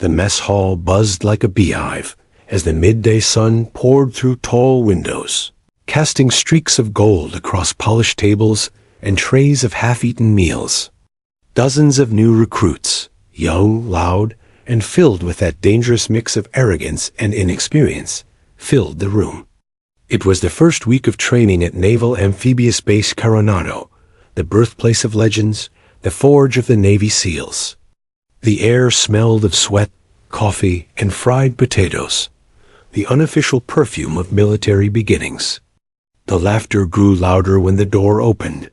The mess hall buzzed like a beehive as the midday sun poured through tall windows, casting streaks of gold across polished tables and trays of half-eaten meals. Dozens of new recruits, young, loud, and filled with that dangerous mix of arrogance and inexperience, filled the room. It was the first week of training at Naval Amphibious Base Coronado, the birthplace of legends, the forge of the Navy SEALs. The air smelled of sweat, coffee, and fried potatoes, the unofficial perfume of military beginnings. The laughter grew louder when the door opened.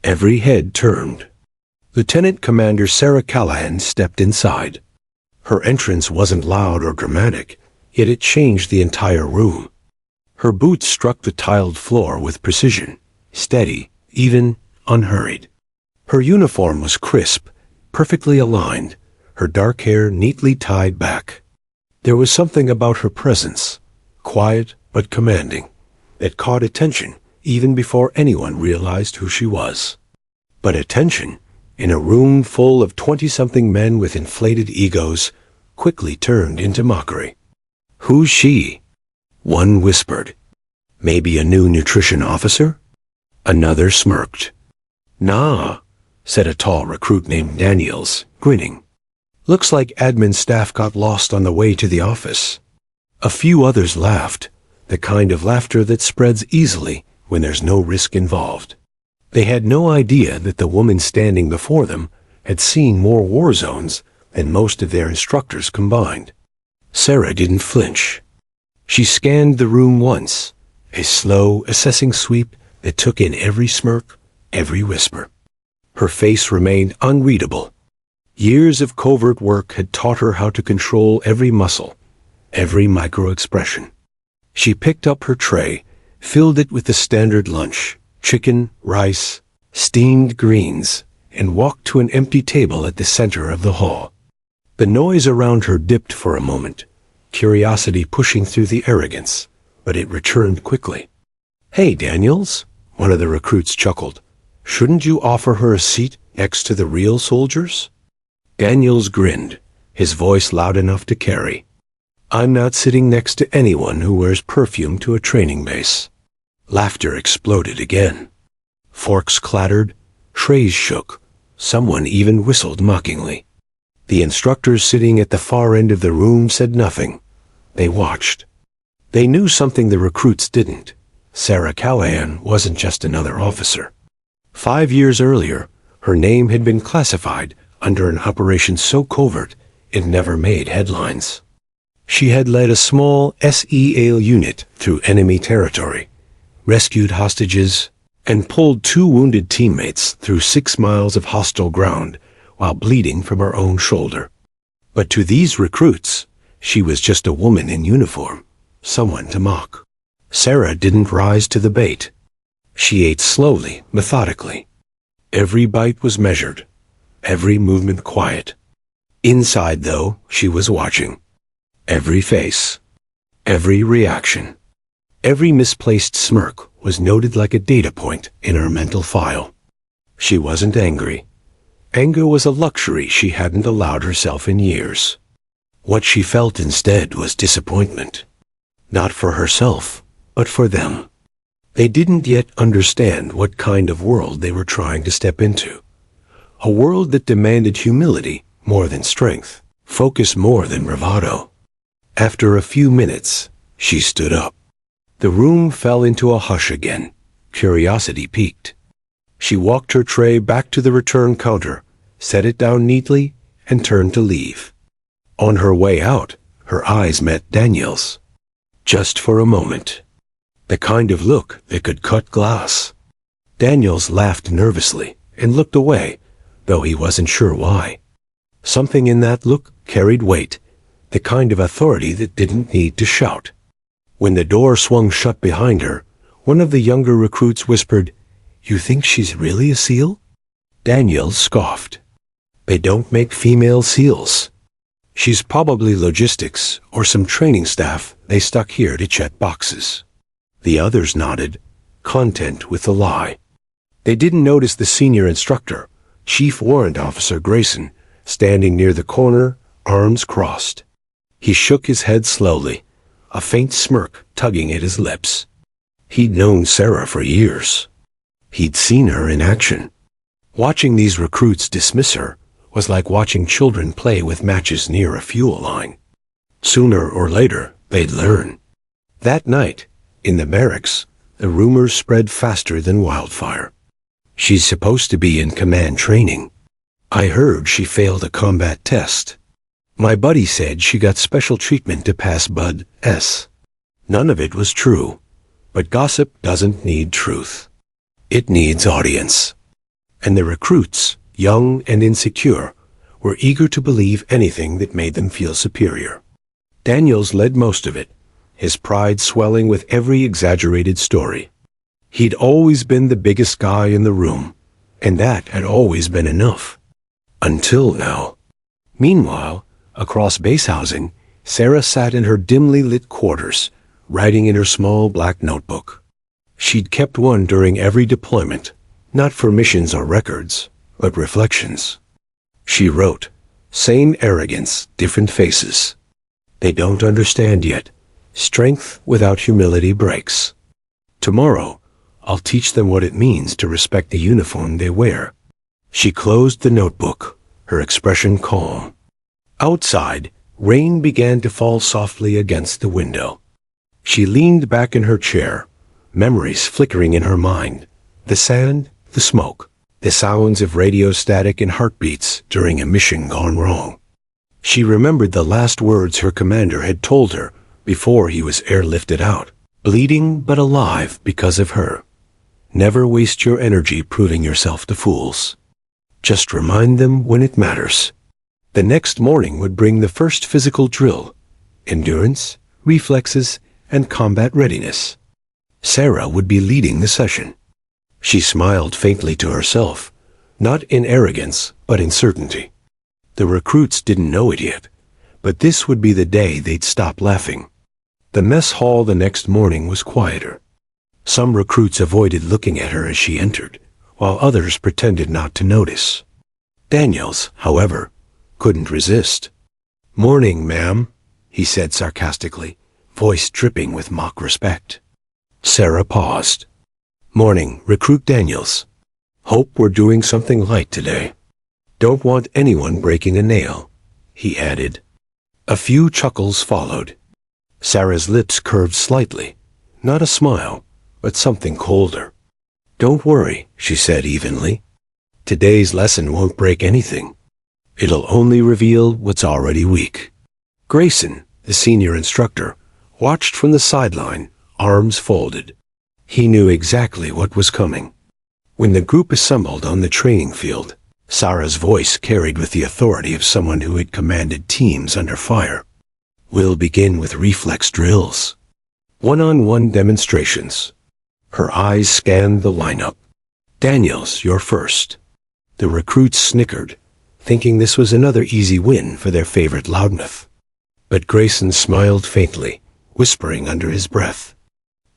Every head turned. Lieutenant Commander Sarah Callahan stepped inside. Her entrance wasn't loud or dramatic, yet it changed the entire room. Her boots struck the tiled floor with precision, steady, even, unhurried. Her uniform was crisp, perfectly aligned, her dark hair neatly tied back. There was something about her presence, quiet but commanding, that caught attention even before anyone realized who she was. But attention, in a room full of 20-something men with inflated egos, quickly turned into mockery. "Who's she?" One whispered. "Maybe a new nutrition officer?" Another smirked. "Nah," said a tall recruit named Daniels, grinning. "Looks like admin staff got lost on the way to the office." A few others laughed, the kind of laughter that spreads easily when there's no risk involved. They had no idea that the woman standing before them had seen more war zones than most of their instructors combined. Sarah didn't flinch. She scanned the room once, a slow, assessing sweep that took in every smirk, every whisper. Her face remained unreadable. Years of covert work had taught her how to control every muscle, every micro-expression. She picked up her tray, filled it with the standard lunch, chicken, rice, steamed greens, and walked to an empty table at the center of the hall. The noise around her dipped for a moment, curiosity pushing through the arrogance, but it returned quickly. "Hey, Daniels," one of the recruits chuckled. "Shouldn't you offer her a seat next to the real soldiers?" Daniels grinned, his voice loud enough to carry. "I'm not sitting next to anyone who wears perfume to a training base." Laughter exploded again. Forks clattered, trays shook, someone even whistled mockingly. The instructors sitting at the far end of the room said nothing. They watched. They knew something the recruits didn't. Sarah Callahan wasn't just another officer. 5 years earlier, her name had been classified under an operation so covert it never made headlines. She had led a small SEAL unit through enemy territory, rescued hostages, and pulled 2 wounded teammates through 6 miles of hostile ground while bleeding from her own shoulder. But to these recruits, she was just a woman in uniform, someone to mock. Sarah didn't rise to the bait. She ate slowly, methodically. Every bite was measured, every movement quiet. Inside, though, she was watching. Every face, every reaction, every misplaced smirk was noted like a data point in her mental file. She wasn't angry. Anger was a luxury she hadn't allowed herself in years. What she felt instead was disappointment. Not for herself, but for them. They didn't yet understand what kind of world they were trying to step into. A world that demanded humility more than strength, focus more than bravado. After a few minutes, she stood up. The room fell into a hush again. Curiosity piqued. She walked her tray back to the return counter, set it down neatly, and turned to leave. On her way out, her eyes met Daniel's. Just for a moment. The kind of look that could cut glass. Daniels laughed nervously and looked away, though he wasn't sure why. Something in that look carried weight, the kind of authority that didn't need to shout. When the door swung shut behind her, one of the younger recruits whispered, "You think she's really a SEAL?" Daniels scoffed. "They don't make female SEALs. She's probably logistics or some training staff they stuck here to check boxes." The others nodded, content with the lie. They didn't notice the senior instructor, Chief Warrant Officer Grayson, standing near the corner, arms crossed. He shook his head slowly, a faint smirk tugging at his lips. He'd known Sarah for years. He'd seen her in action. Watching these recruits dismiss her was like watching children play with matches near a fuel line. Sooner or later, they'd learn. That night, in the barracks, the rumors spread faster than wildfire. She's supposed to be in command training. I heard she failed a combat test. My buddy said she got special treatment to pass Bud S. None of it was true, but gossip doesn't need truth. It needs audience. And the recruits, young and insecure, were eager to believe anything that made them feel superior. Daniels led most of it, his pride swelling with every exaggerated story. He'd always been the biggest guy in the room, and that had always been enough. Until now. Meanwhile, across base housing, Sarah sat in her dimly lit quarters, writing in her small black notebook. She'd kept one during every deployment, not for missions or records, but reflections. She wrote, "Sane arrogance, different faces. They don't understand yet. Strength without humility breaks. Tomorrow, I'll teach them what it means to respect the uniform they wear." She closed the notebook, her expression calm. Outside, rain began to fall softly against the window. She leaned back in her chair, memories flickering in her mind. The sand, the smoke, the sounds of radio static and heartbeats during a mission gone wrong. She remembered the last words her commander had told her before he was airlifted out. Bleeding but alive because of her. Never waste your energy proving yourself to fools. Just remind them when it matters. The next morning would bring the first physical drill. Endurance, reflexes, and combat readiness. Sarah would be leading the session. She smiled faintly to herself, not in arrogance, but in certainty. The recruits didn't know it yet, but this would be the day they'd stop laughing. The mess hall the next morning was quieter. Some recruits avoided looking at her as she entered, while others pretended not to notice. Daniels, however, couldn't resist. "Morning, ma'am," he said sarcastically, voice dripping with mock respect. Sarah paused. "Morning, Recruit Daniels. Hope we're doing something light today. Don't want anyone breaking a nail," he added. A few chuckles followed. Sarah's lips curved slightly, not a smile, but something colder. "Don't worry," she said evenly. "Today's lesson won't break anything. It'll only reveal what's already weak." Grayson, the senior instructor, watched from the sideline, arms folded. He knew exactly what was coming. When the group assembled on the training field, Sarah's voice carried with the authority of someone who had commanded teams under fire. "We'll begin with reflex drills. One-on-one demonstrations." Her eyes scanned the lineup. "Daniels, you're first." The recruits snickered, thinking this was another easy win for their favorite loudmouth. But Grayson smiled faintly, whispering under his breath,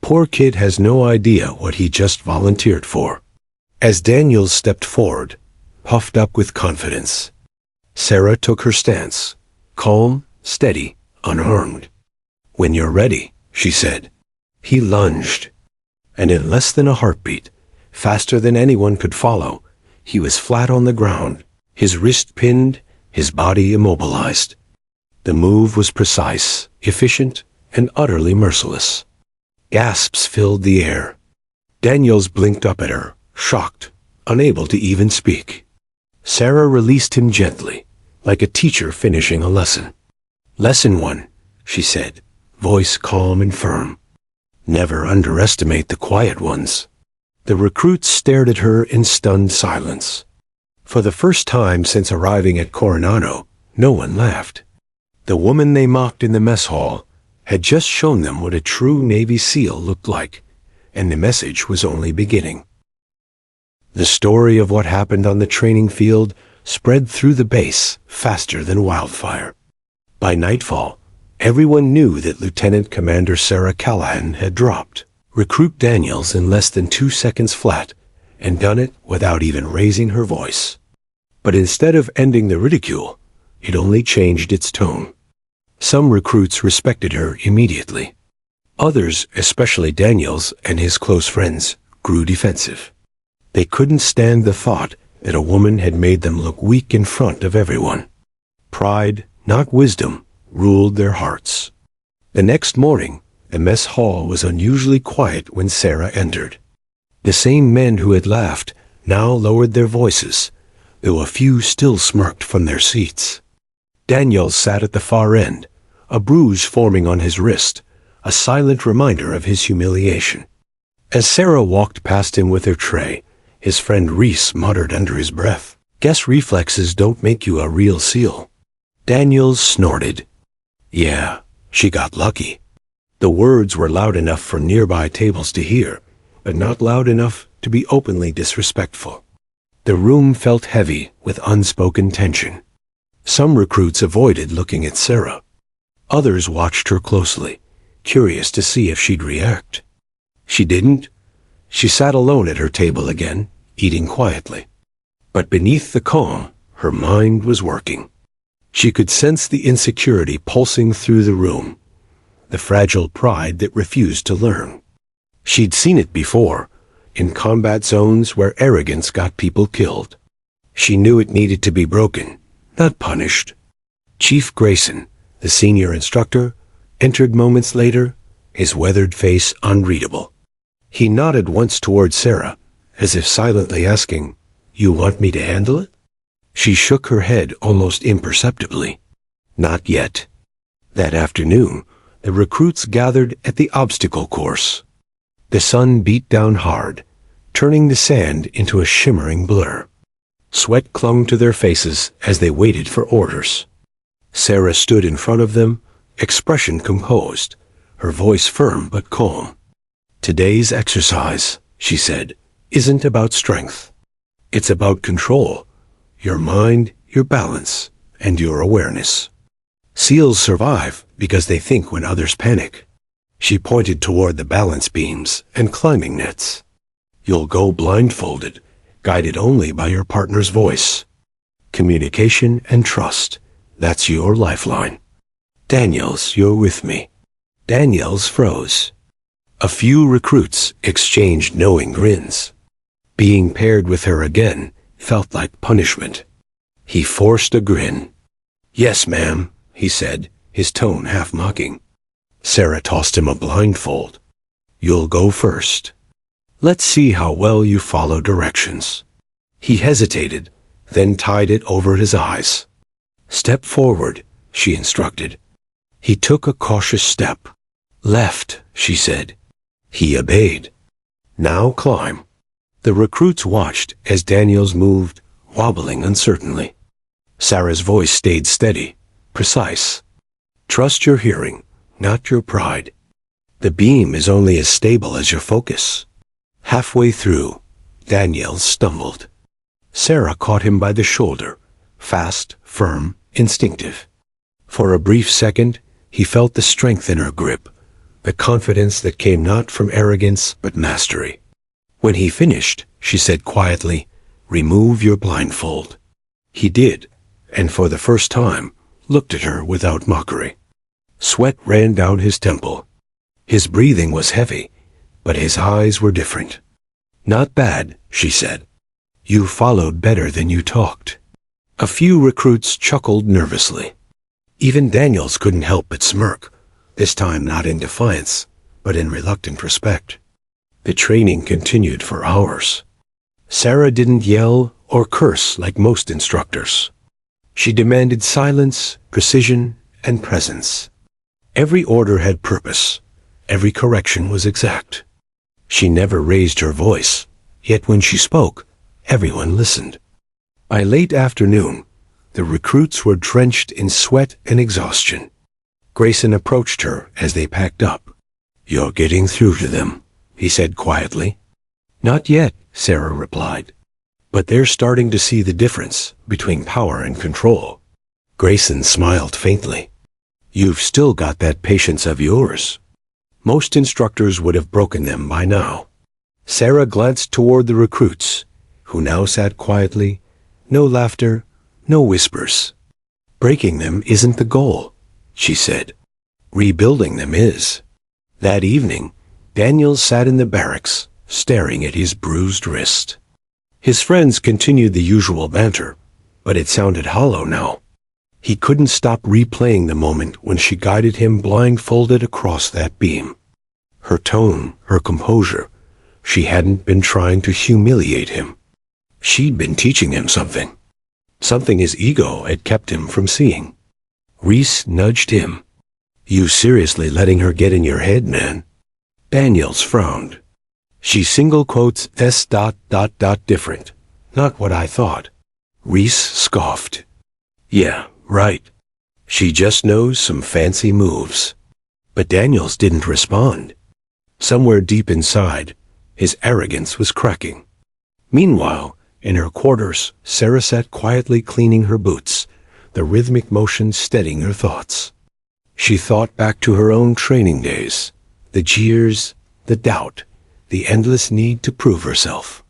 "Poor kid has no idea what he just volunteered for." As Daniels stepped forward, puffed up with confidence, Sarah took her stance, calm, steady, unarmed. "When you're ready," she said. He lunged, and in less than a heartbeat, faster than anyone could follow, he was flat on the ground, his wrist pinned, his body immobilized. The move was precise, efficient, and utterly merciless. Gasps filled the air. Daniels blinked up at her, shocked, unable to even speak. Sarah released him gently, like a teacher finishing a lesson. "Lesson 1, she said, voice calm and firm. "Never underestimate the quiet ones." The recruits stared at her in stunned silence. For the first time since arriving at Coronado, no one laughed. The woman they mocked in the mess hall had just shown them what a true Navy SEAL looked like, and the message was only beginning. The story of what happened on the training field spread through the base faster than wildfire. By nightfall, everyone knew that Lieutenant Commander Sarah Callahan had dropped Recruit Daniels in less than 2 seconds flat, and done it without even raising her voice. But instead of ending the ridicule, It only changed its tone. Some recruits respected her immediately. Others, especially Daniels and his close friends, grew defensive. They couldn't stand the thought that a woman had made them look weak in front of everyone. Pride, not wisdom, ruled their hearts. The next morning, the mess hall was unusually quiet when Sarah entered. The same men who had laughed now lowered their voices, though a few still smirked from their seats. Daniels sat at the far end, a bruise forming on his wrist, a silent reminder of his humiliation. As Sarah walked past him with her tray, his friend Reese muttered under his breath, "Guess reflexes don't make you a real SEAL." Daniels snorted. Yeah, she got lucky. The words were loud enough for nearby tables to hear, but not loud enough to be openly disrespectful. The room felt heavy with unspoken tension. Some recruits avoided looking at Sarah. Others watched her closely, curious to see if she'd react. She didn't. She sat alone at her table again, eating quietly. But beneath the calm, her mind was working. She could sense the insecurity pulsing through the room, the fragile pride that refused to learn. She'd seen it before, in combat zones where arrogance got people killed. She knew it needed to be broken, not punished. Chief Grayson, the senior instructor, entered moments later, his weathered face unreadable. He nodded once toward Sarah, as if silently asking, "You want me to handle it?" She shook her head almost imperceptibly. Not yet. That afternoon, the recruits gathered at the obstacle course. The sun beat down hard, turning the sand into a shimmering blur. Sweat clung to their faces as they waited for orders. Sarah stood in front of them, expression composed, her voice firm but calm. "Today's exercise," she said, "isn't about strength. It's about control. Your mind, your balance, and your awareness. SEALs survive because they think when others panic." She pointed toward the balance beams and climbing nets. "You'll go blindfolded, guided only by your partner's voice. Communication and trust, that's your lifeline. Daniels, you're with me." Daniels froze. A few recruits exchanged knowing grins. Being paired with her again felt like punishment. He forced a grin. "Yes, ma'am," he said, his tone half mocking. Sarah tossed him a blindfold. "You'll go first. Let's see how well you follow directions." He hesitated, then tied it over his eyes. "Step forward," she instructed. He took a cautious step. "Left," she said. He obeyed. "Now climb." The recruits watched as Daniels moved, wobbling uncertainly. Sarah's voice stayed steady, precise. "Trust your hearing, not your pride. The beam is only as stable as your focus." Halfway through, Daniels stumbled. Sarah caught him by the shoulder, fast, firm, instinctive. For a brief second, he felt the strength in her grip, the confidence that came not from arrogance but mastery. When he finished, she said quietly, "Remove your blindfold." He did, and for the first time, looked at her without mockery. Sweat ran down his temple. His breathing was heavy, but his eyes were different. "Not bad," she said. "You followed better than you talked." A few recruits chuckled nervously. Even Daniels couldn't help but smirk, this time not in defiance, but in reluctant respect. The training continued for hours. Sarah didn't yell or curse like most instructors. She demanded silence, precision, and presence. Every order had purpose. Every correction was exact. She never raised her voice, yet when she spoke, everyone listened. By late afternoon, the recruits were drenched in sweat and exhaustion. Grayson approached her as they packed up. "You're getting through to them," he said quietly. "Not yet," Sarah replied. "But they're starting to see the difference between power and control." Grayson smiled faintly. "You've still got that patience of yours." Most instructors would have broken them by now. Sarah glanced toward the recruits, who now sat quietly, no laughter, no whispers. Breaking them isn't the goal, she said. Rebuilding them is. That evening, Daniel sat in the barracks, staring at his bruised wrist. His friends continued the usual banter, but it sounded hollow now. He couldn't stop replaying the moment when she guided him blindfolded across that beam. Her tone, her composure. She hadn't been trying to humiliate him. She'd been teaching him something. Something his ego had kept him from seeing. Reese nudged him. You seriously letting her get in your head, man? Daniels frowned. She single quotes S. different. Not what I thought. Reese scoffed. Yeah, right. She just knows some fancy moves. But Daniels didn't respond. Somewhere deep inside, his arrogance was cracking. Meanwhile, in her quarters, Sarah sat quietly cleaning her boots, the rhythmic motion steadying her thoughts. She thought back to her own training days, the jeers, the doubt, the endless need to prove herself.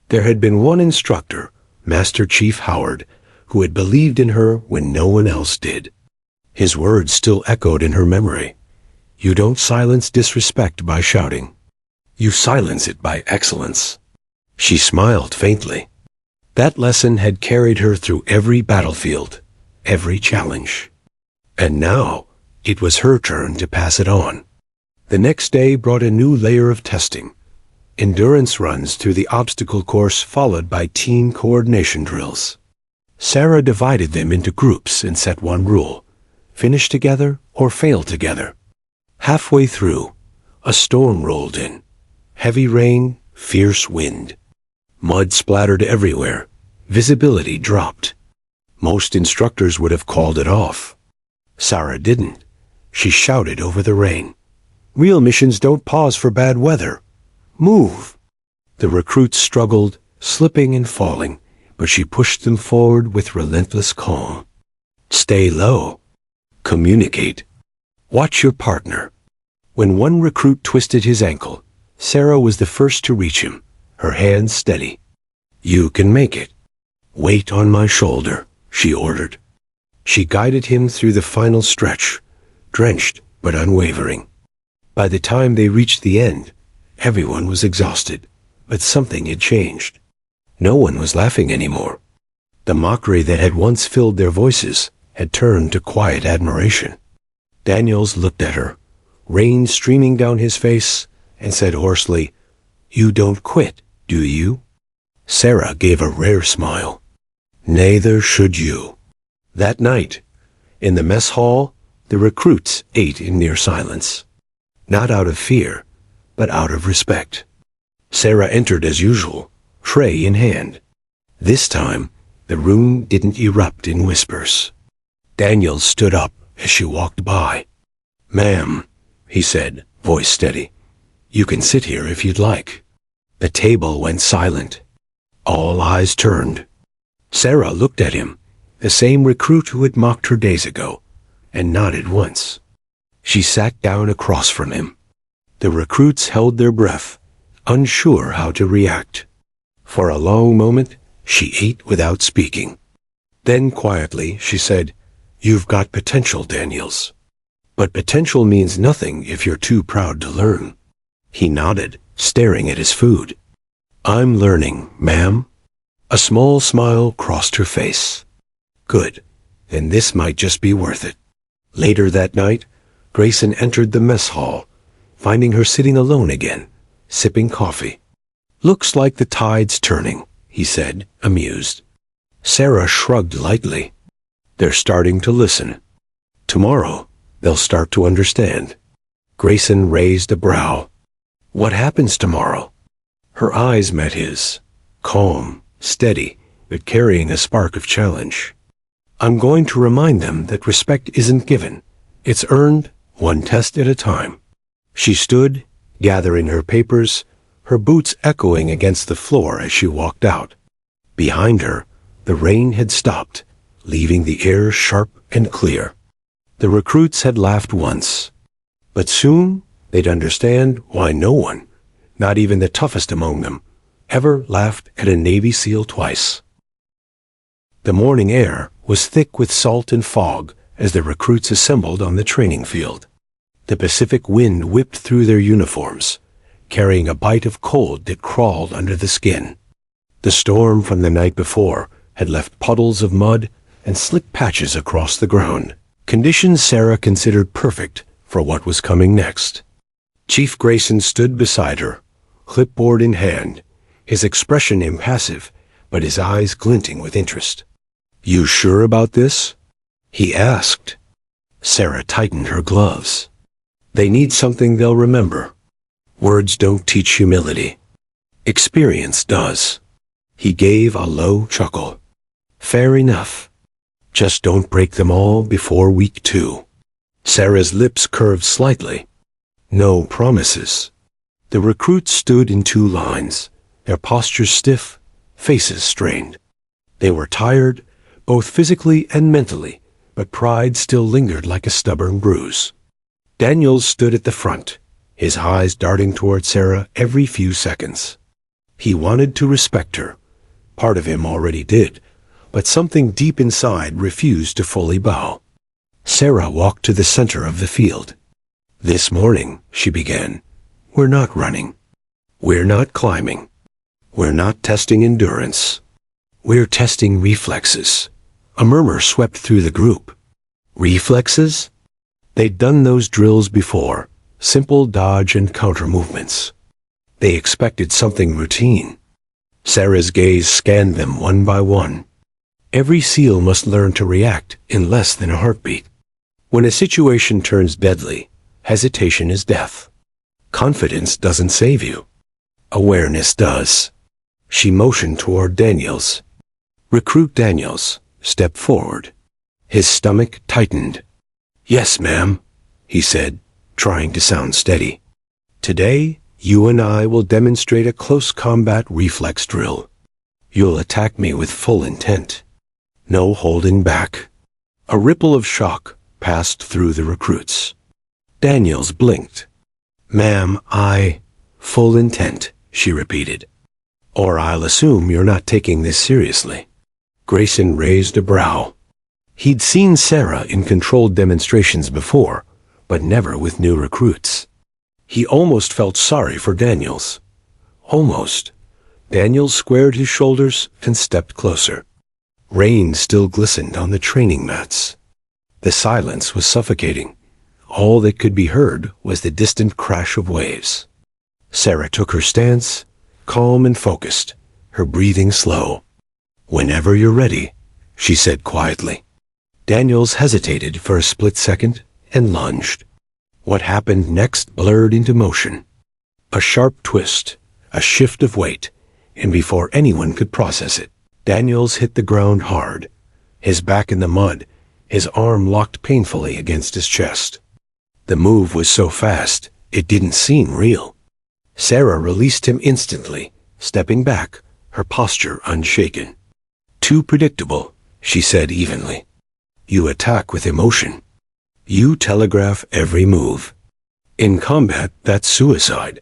There had been one instructor, Master Chief Howard, who had believed in her when no one else did. His words still echoed in her memory. You don't silence disrespect by shouting. You silence it by excellence. She smiled faintly. That lesson had carried her through every battlefield, every challenge. And now, it was her turn to pass it on. The next day brought a new layer of testing. Endurance runs through the obstacle course followed by team coordination drills. Sarah divided them into groups and set one rule: finish together or fail together. Halfway through, a storm rolled in. Heavy rain, fierce wind. Mud splattered everywhere. Visibility dropped. Most instructors would have called it off. Sarah didn't. She shouted over the rain. Real missions don't pause for bad weather. Move! The recruits struggled, slipping and falling, but she pushed them forward with relentless calm. Stay low. Communicate. Watch your partner. When one recruit twisted his ankle, Sarah was the first to reach him, her hands steady. You can make it. Weight on my shoulder, she ordered. She guided him through the final stretch, drenched but unwavering. By the time they reached the end, everyone was exhausted, but something had changed. No one was laughing anymore. The mockery that had once filled their voices had turned to quiet admiration. Daniels looked at her, rain streaming down his face, and said hoarsely, You don't quit, do you? Sarah gave a rare smile. Neither should you. That night, in the mess hall, the recruits ate in near silence. Not out of fear, but out of respect. Sarah entered as usual, tray in hand. This time, the room didn't erupt in whispers. Daniels stood up as she walked by. Ma'am, he said, voice steady. You can sit here if you'd like. The table went silent. All eyes turned. Sarah looked at him, the same recruit who had mocked her days ago, and nodded once. She sat down across from him. The recruits held their breath, unsure how to react. For a long moment, she ate without speaking. Then quietly, she said, You've got potential, Daniels. But potential means nothing if you're too proud to learn. He nodded, staring at his food. I'm learning, ma'am. A small smile crossed her face. Good, then this might just be worth it. Later that night, Grayson entered the mess hall, finding her sitting alone again, sipping coffee. Looks like the tide's turning, he said, amused. Sarah shrugged lightly. They're starting to listen. Tomorrow, they'll start to understand. Grayson raised a brow. What happens tomorrow? Her eyes met his, calm, steady, but carrying a spark of challenge. I'm going to remind them that respect isn't given. It's earned, one test at a time. She stood, gathering her papers, her boots echoing against the floor as she walked out. Behind her, the rain had stopped, leaving the air sharp and clear. The recruits had laughed once, but soon they'd understand why no one, not even the toughest among them, ever laughed at a Navy SEAL twice. The morning air was thick with salt and fog as the recruits assembled on the training field. The Pacific wind whipped through their uniforms, carrying a bite of cold that crawled under the skin. The storm from the night before had left puddles of mud and slick patches across the ground, conditions Sarah considered perfect for what was coming next. Chief Grayson stood beside her, clipboard in hand, his expression impassive, but his eyes glinting with interest. "You sure about this?" he asked. Sarah tightened her gloves. "They need something they'll remember. Words don't teach humility. Experience does." He gave a low chuckle. "Fair enough. Just don't break them all before week 2. Sarah's lips curved slightly. No promises. The recruits stood in 2 lines, their postures stiff, faces strained. They were tired, both physically and mentally, but pride still lingered like a stubborn bruise. Daniels stood at the front, his eyes darting toward Sarah every few seconds. He wanted to respect her. Part of him already did, but something deep inside refused to fully bow. Sarah walked to the center of the field. "This morning," she began, "we're not running. We're not climbing. We're not testing endurance. We're testing reflexes." A murmur swept through the group. Reflexes? They'd done those drills before, simple dodge and counter movements. They expected something routine. Sarah's gaze scanned them one by one. Every SEAL must learn to react in less than a heartbeat. When a situation turns deadly, hesitation is death. Confidence doesn't save you. Awareness does. She motioned toward Daniels. Recruit Daniels stepped forward. His stomach tightened. "Yes, ma'am," he said, trying to sound steady. "Today, you and I will demonstrate a close combat reflex drill. You'll attack me with full intent. No holding back." A ripple of shock passed through the recruits. Daniels blinked. "Ma'am, full intent," she repeated. "Or I'll assume you're not taking this seriously." Grayson raised a brow. He'd seen Sarah in controlled demonstrations before, but never with new recruits. He almost felt sorry for Daniels. Almost. Daniels squared his shoulders and stepped closer. Rain still glistened on the training mats. The silence was suffocating. All that could be heard was the distant crash of waves. Sarah took her stance, calm and focused, her breathing slow. "Whenever you're ready," she said quietly. Daniels hesitated for a split second and lunged. What happened next blurred into motion. A sharp twist, a shift of weight, and before anyone could process it, Daniels hit the ground hard, his back in the mud, his arm locked painfully against his chest. The move was so fast, it didn't seem real. Sarah released him instantly, stepping back, her posture unshaken. "Too predictable," she said evenly. "You attack with emotion. You telegraph every move. In combat, that's suicide."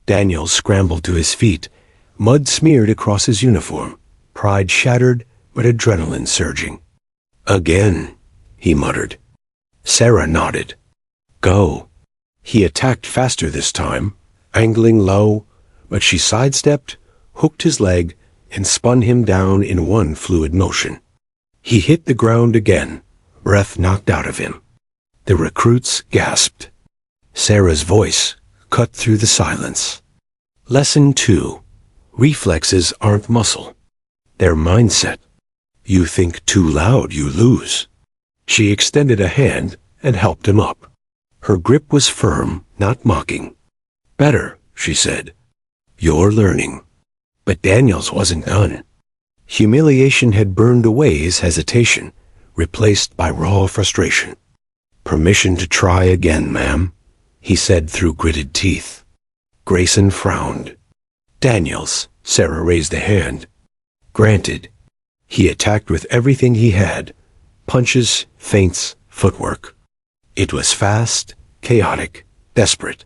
Daniel scrambled to his feet, mud smeared across his uniform, pride shattered, but adrenaline surging. "Again," he muttered. Sarah nodded. "Go." He attacked faster this time, angling low, but she sidestepped, hooked his leg, and spun him down in one fluid motion. He hit the ground again, breath knocked out of him. The recruits gasped. Sarah's voice cut through the silence. Lesson 2. Reflexes aren't muscle. They're mindset. You think too loud, you lose. She extended a hand and helped him up. Her grip was firm, not mocking. "Better," she said. "You're learning." But Daniels wasn't done. Humiliation had burned away his hesitation, replaced by raw frustration. "Permission to try again, ma'am," he said through gritted teeth. Grayson frowned. "Daniels," Sarah raised a hand. "Granted." He attacked with everything he had, punches, feints, footwork. It was fast, chaotic, desperate.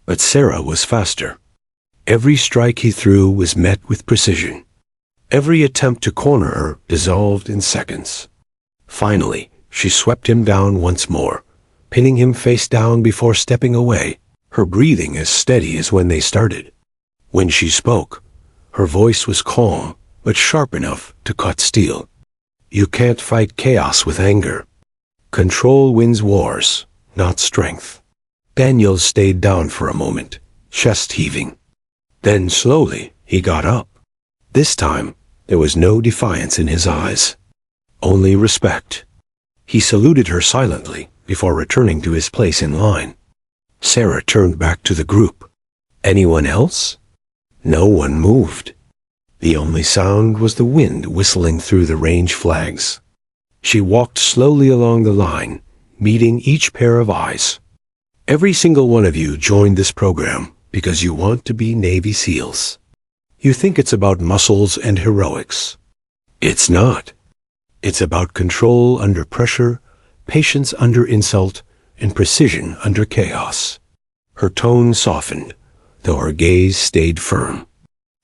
But Sarah was faster. Every strike he threw was met with precision. Every attempt to corner her dissolved in seconds. Finally, she swept him down once more, pinning him face down before stepping away, her breathing as steady as when they started. When she spoke, her voice was calm, but sharp enough to cut steel. You can't fight chaos with anger. Control wins wars, not strength. Daniel stayed down for a moment, chest heaving. Then slowly, he got up. This time, there was no defiance in his eyes, only respect. He saluted her silently before returning to his place in line. Sarah turned back to the group. Anyone else? No one moved. The only sound was the wind whistling through the range flags. She walked slowly along the line, meeting each pair of eyes. Every single one of you joined this program because you want to be Navy SEALs. You think it's about muscles and heroics. It's not. It's about control under pressure, patience under insult, and precision under chaos. Her tone softened, though her gaze stayed firm.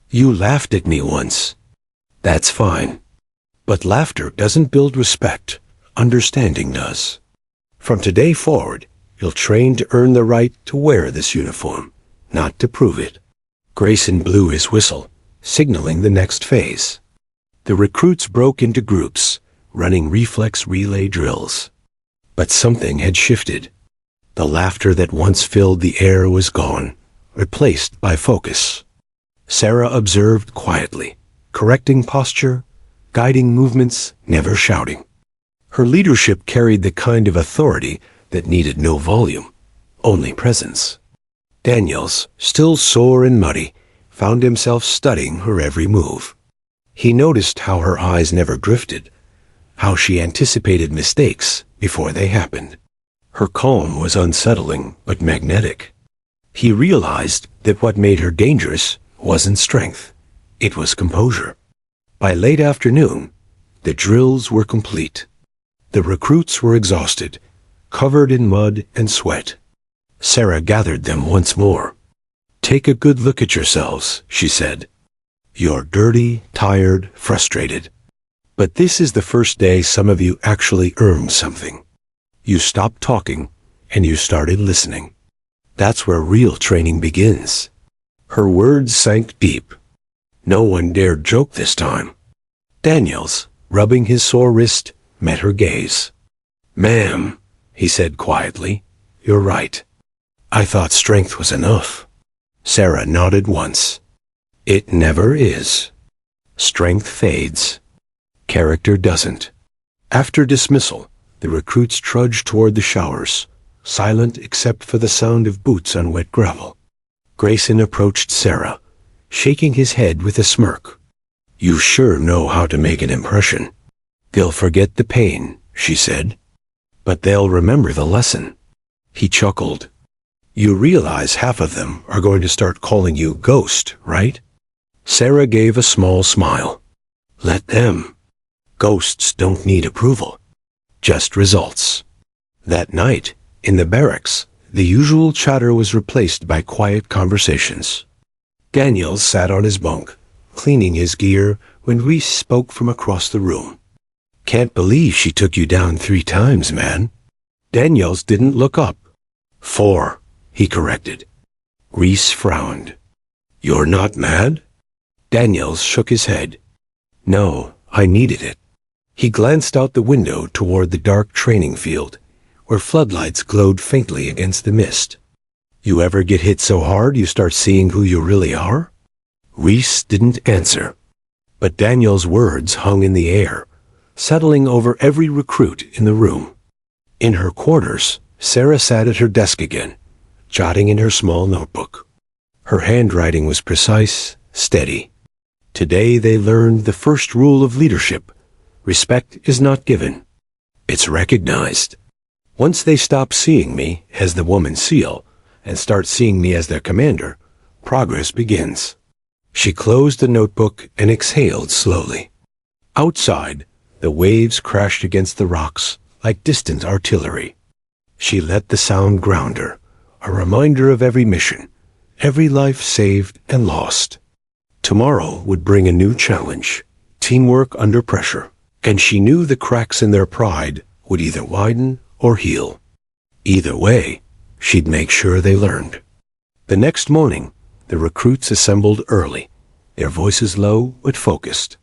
You laughed at me once. That's fine. But laughter doesn't build respect. Understanding does. From today forward, you'll train to earn the right to wear this uniform, not to prove it. Grayson blew his whistle, signaling the next phase. The recruits broke into groups, running reflex relay drills. But something had shifted. The laughter that once filled the air was gone, replaced by focus. Sarah observed quietly, correcting posture, guiding movements, never shouting. Her leadership carried the kind of authority that needed no volume, only presence. Daniels, still sore and muddy, found himself studying her every move. He noticed how her eyes never drifted, how she anticipated mistakes before they happened. Her calm was unsettling but magnetic. He realized that what made her dangerous wasn't strength, it was composure. By late afternoon, the drills were complete. The recruits were exhausted, covered in mud and sweat. Sarah gathered them once more. Take a good look at yourselves, she said. You're dirty, tired, frustrated. But this is the first day some of you actually earned something. You stopped talking, and you started listening. That's where real training begins. Her words sank deep. No one dared joke this time. Daniels, rubbing his sore wrist, met her gaze. Ma'am, he said quietly, you're right. I thought strength was enough. Sarah nodded once. It never is. Strength fades. Character doesn't. After dismissal, the recruits trudged toward the showers, silent except for the sound of boots on wet gravel. Grayson approached Sarah, shaking his head with a smirk. You sure know how to make an impression. They'll forget the pain, she said. But they'll remember the lesson. He chuckled. You realize half of them are going to start calling you Ghost, right? Sarah gave a small smile. Let them. Ghosts don't need approval. Just results. That night, in the barracks, the usual chatter was replaced by quiet conversations. Daniels sat on his bunk, cleaning his gear, when Reese spoke from across the room. Can't believe she took you down 3 times, man. Daniels didn't look up. 4, he corrected. Reese frowned. You're not mad? Daniels shook his head. No, I needed it. He glanced out the window toward the dark training field, where floodlights glowed faintly against the mist. You ever get hit so hard you start seeing who you really are? Reese didn't answer, but Daniel's words hung in the air, settling over every recruit in the room. In her quarters, Sarah sat at her desk again, jotting in her small notebook. Her handwriting was precise, steady. Today they learned the first rule of leadership. Respect is not given. It's recognized. Once they stop seeing me as the woman SEAL and start seeing me as their commander, progress begins. She closed the notebook and exhaled slowly. Outside, the waves crashed against the rocks like distant artillery. She let the sound ground her, a reminder of every mission, every life saved and lost. Tomorrow would bring a new challenge, teamwork under pressure, and she knew the cracks in their pride would either widen or heal. Either way, she'd make sure they learned. The next morning, the recruits assembled early, their voices low but focused.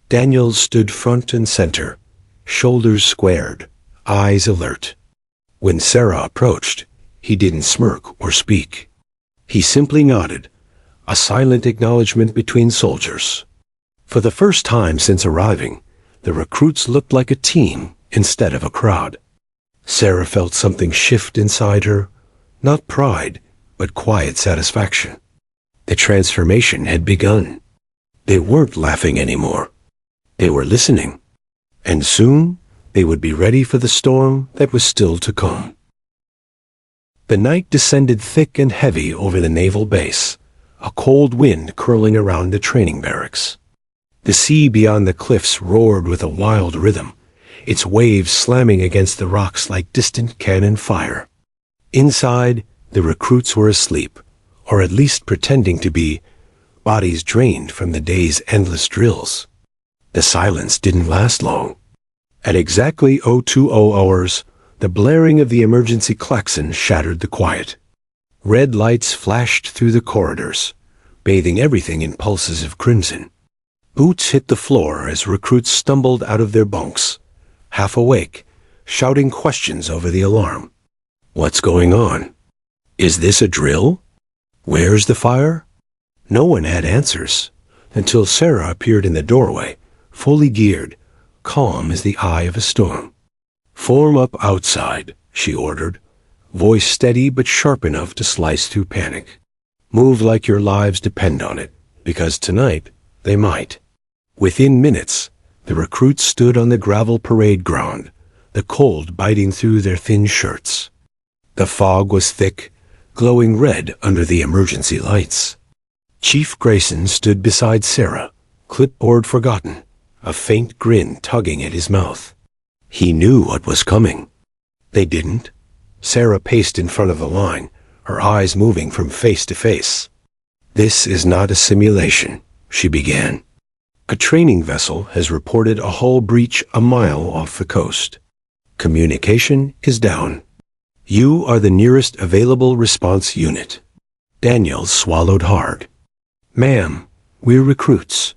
Daniel stood front and center, shoulders squared, eyes alert. When Sarah approached, he didn't smirk or speak. He simply nodded, a silent acknowledgement between soldiers. For the first time since arriving, the recruits looked like a team instead of a crowd. Sarah felt something shift inside her, not pride, but quiet satisfaction. The transformation had begun. They weren't laughing anymore. They were listening. And soon, they would be ready for the storm that was still to come. The night descended thick and heavy over the naval base, a cold wind curling around the training barracks. The sea beyond the cliffs roared with a wild rhythm, its waves slamming against the rocks like distant cannon fire. Inside, the recruits were asleep, or at least pretending to be, bodies drained from the day's endless drills. The silence didn't last long. At exactly 020 hours, the blaring of the emergency klaxon shattered the quiet. Red lights flashed through the corridors, bathing everything in pulses of crimson. Boots hit the floor as recruits stumbled out of their bunks, half awake, shouting questions over the alarm. What's going on? Is this a drill? Where's the fire? No one had answers, until Sarah appeared in the doorway, fully geared, calm as the eye of a storm. Form up outside, she ordered, voice steady but sharp enough to slice through panic. Move like your lives depend on it, because tonight they might. Within minutes, the recruits stood on the gravel parade ground, the cold biting through their thin shirts. The fog was thick, glowing red under the emergency lights. Chief Grayson stood beside Sarah, clipboard forgotten, a faint grin tugging at his mouth. He knew what was coming. They didn't. Sarah paced in front of the line, her eyes moving from face to face. This is not a simulation, she began. A training vessel has reported a hull breach a mile off the coast. Communication is down. You are the nearest available response unit. Daniel swallowed hard. Ma'am, we're recruits.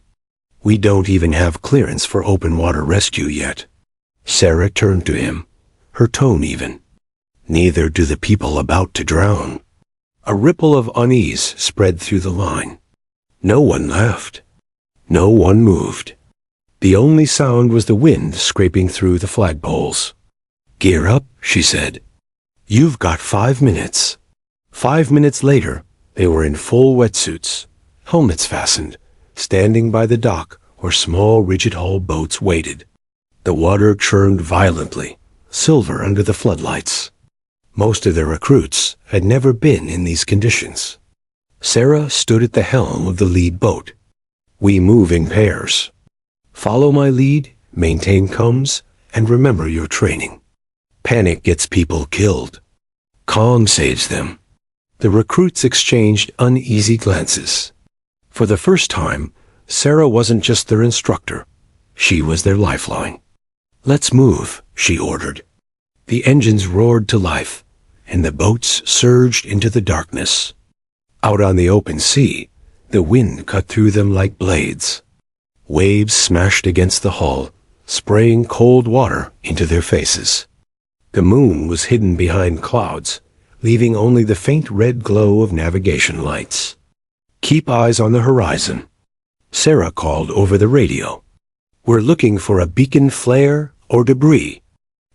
We don't even have clearance for open water rescue yet. Sarah turned to him, her tone even. Neither do the people about to drown. A ripple of unease spread through the line. No one laughed. No one moved. The only sound was the wind scraping through the flagpoles. Gear up, she said. You've got 5 minutes. 5 minutes later, they were in full wetsuits, helmets fastened, standing by the dock where small rigid-hull boats waited. The water churned violently, silver under the floodlights. Most of the recruits had never been in these conditions. Sarah stood at the helm of the lead boat. We move in pairs. Follow my lead, maintain comms, and remember your training. Panic gets people killed. Calm saves them. The recruits exchanged uneasy glances. For the first time, Sarah wasn't just their instructor. She was their lifeline. Let's move, she ordered. The engines roared to life, and the boats surged into the darkness. Out on the open sea, the wind cut through them like blades. Waves smashed against the hull, spraying cold water into their faces. The moon was hidden behind clouds, leaving only the faint red glow of navigation lights. Keep eyes on the horizon. Sarah called over the radio. We're looking for a beacon flare or debris.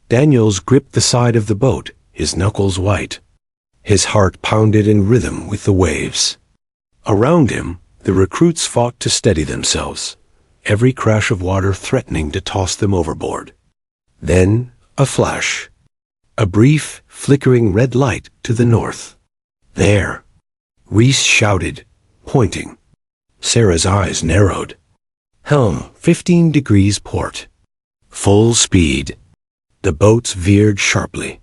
Daniels gripped the side of the boat, his knuckles white. His heart pounded in rhythm with the waves. Around him, the recruits fought to steady themselves, every crash of water threatening to toss them overboard. Then, a flash. A brief, flickering red light to the north. There. Reese shouted, pointing. Sarah's eyes narrowed. Helm, 15 degrees port. Full speed. The boats veered sharply.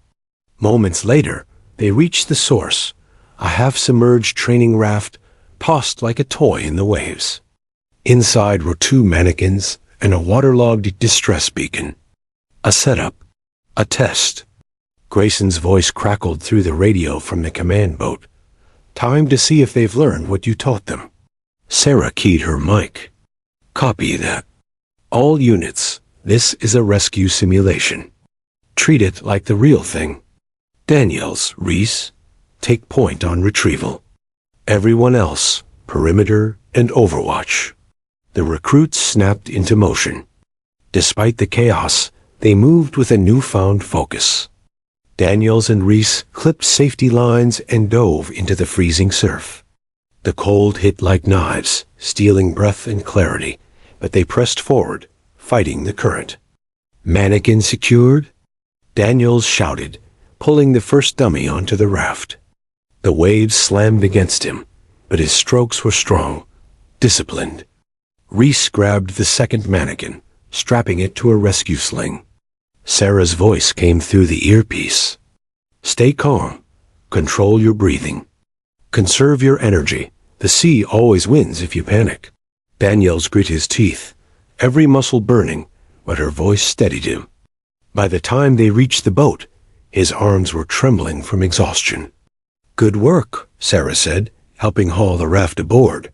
Moments later, they reached the source, a half-submerged training raft tossed like a toy in the waves. Inside were 2 mannequins, and a waterlogged distress beacon. A setup. A test. Grayson's voice crackled through the radio from the command boat. Time to see if they've learned what you taught them. Sarah keyed her mic. Copy that. All units, this is a rescue simulation. Treat it like the real thing. Daniels, Reese, take point on retrieval. Everyone else, perimeter and overwatch. The recruits snapped into motion. Despite the chaos, they moved with a newfound focus. Daniels and Reese clipped safety lines and dove into the freezing surf. The cold hit like knives, stealing breath and clarity, but they pressed forward, fighting the current. Mannequin secured? Daniels shouted, pulling the first dummy onto the raft. The waves slammed against him, but his strokes were strong, disciplined. Reese grabbed the second mannequin, strapping it to a rescue sling. Sarah's voice came through the earpiece. Stay calm. Control your breathing. Conserve your energy. The sea always wins if you panic. Daniels grit his teeth, every muscle burning, but her voice steadied him. By the time they reached the boat, his arms were trembling from exhaustion. Good work, Sarah said, helping haul the raft aboard.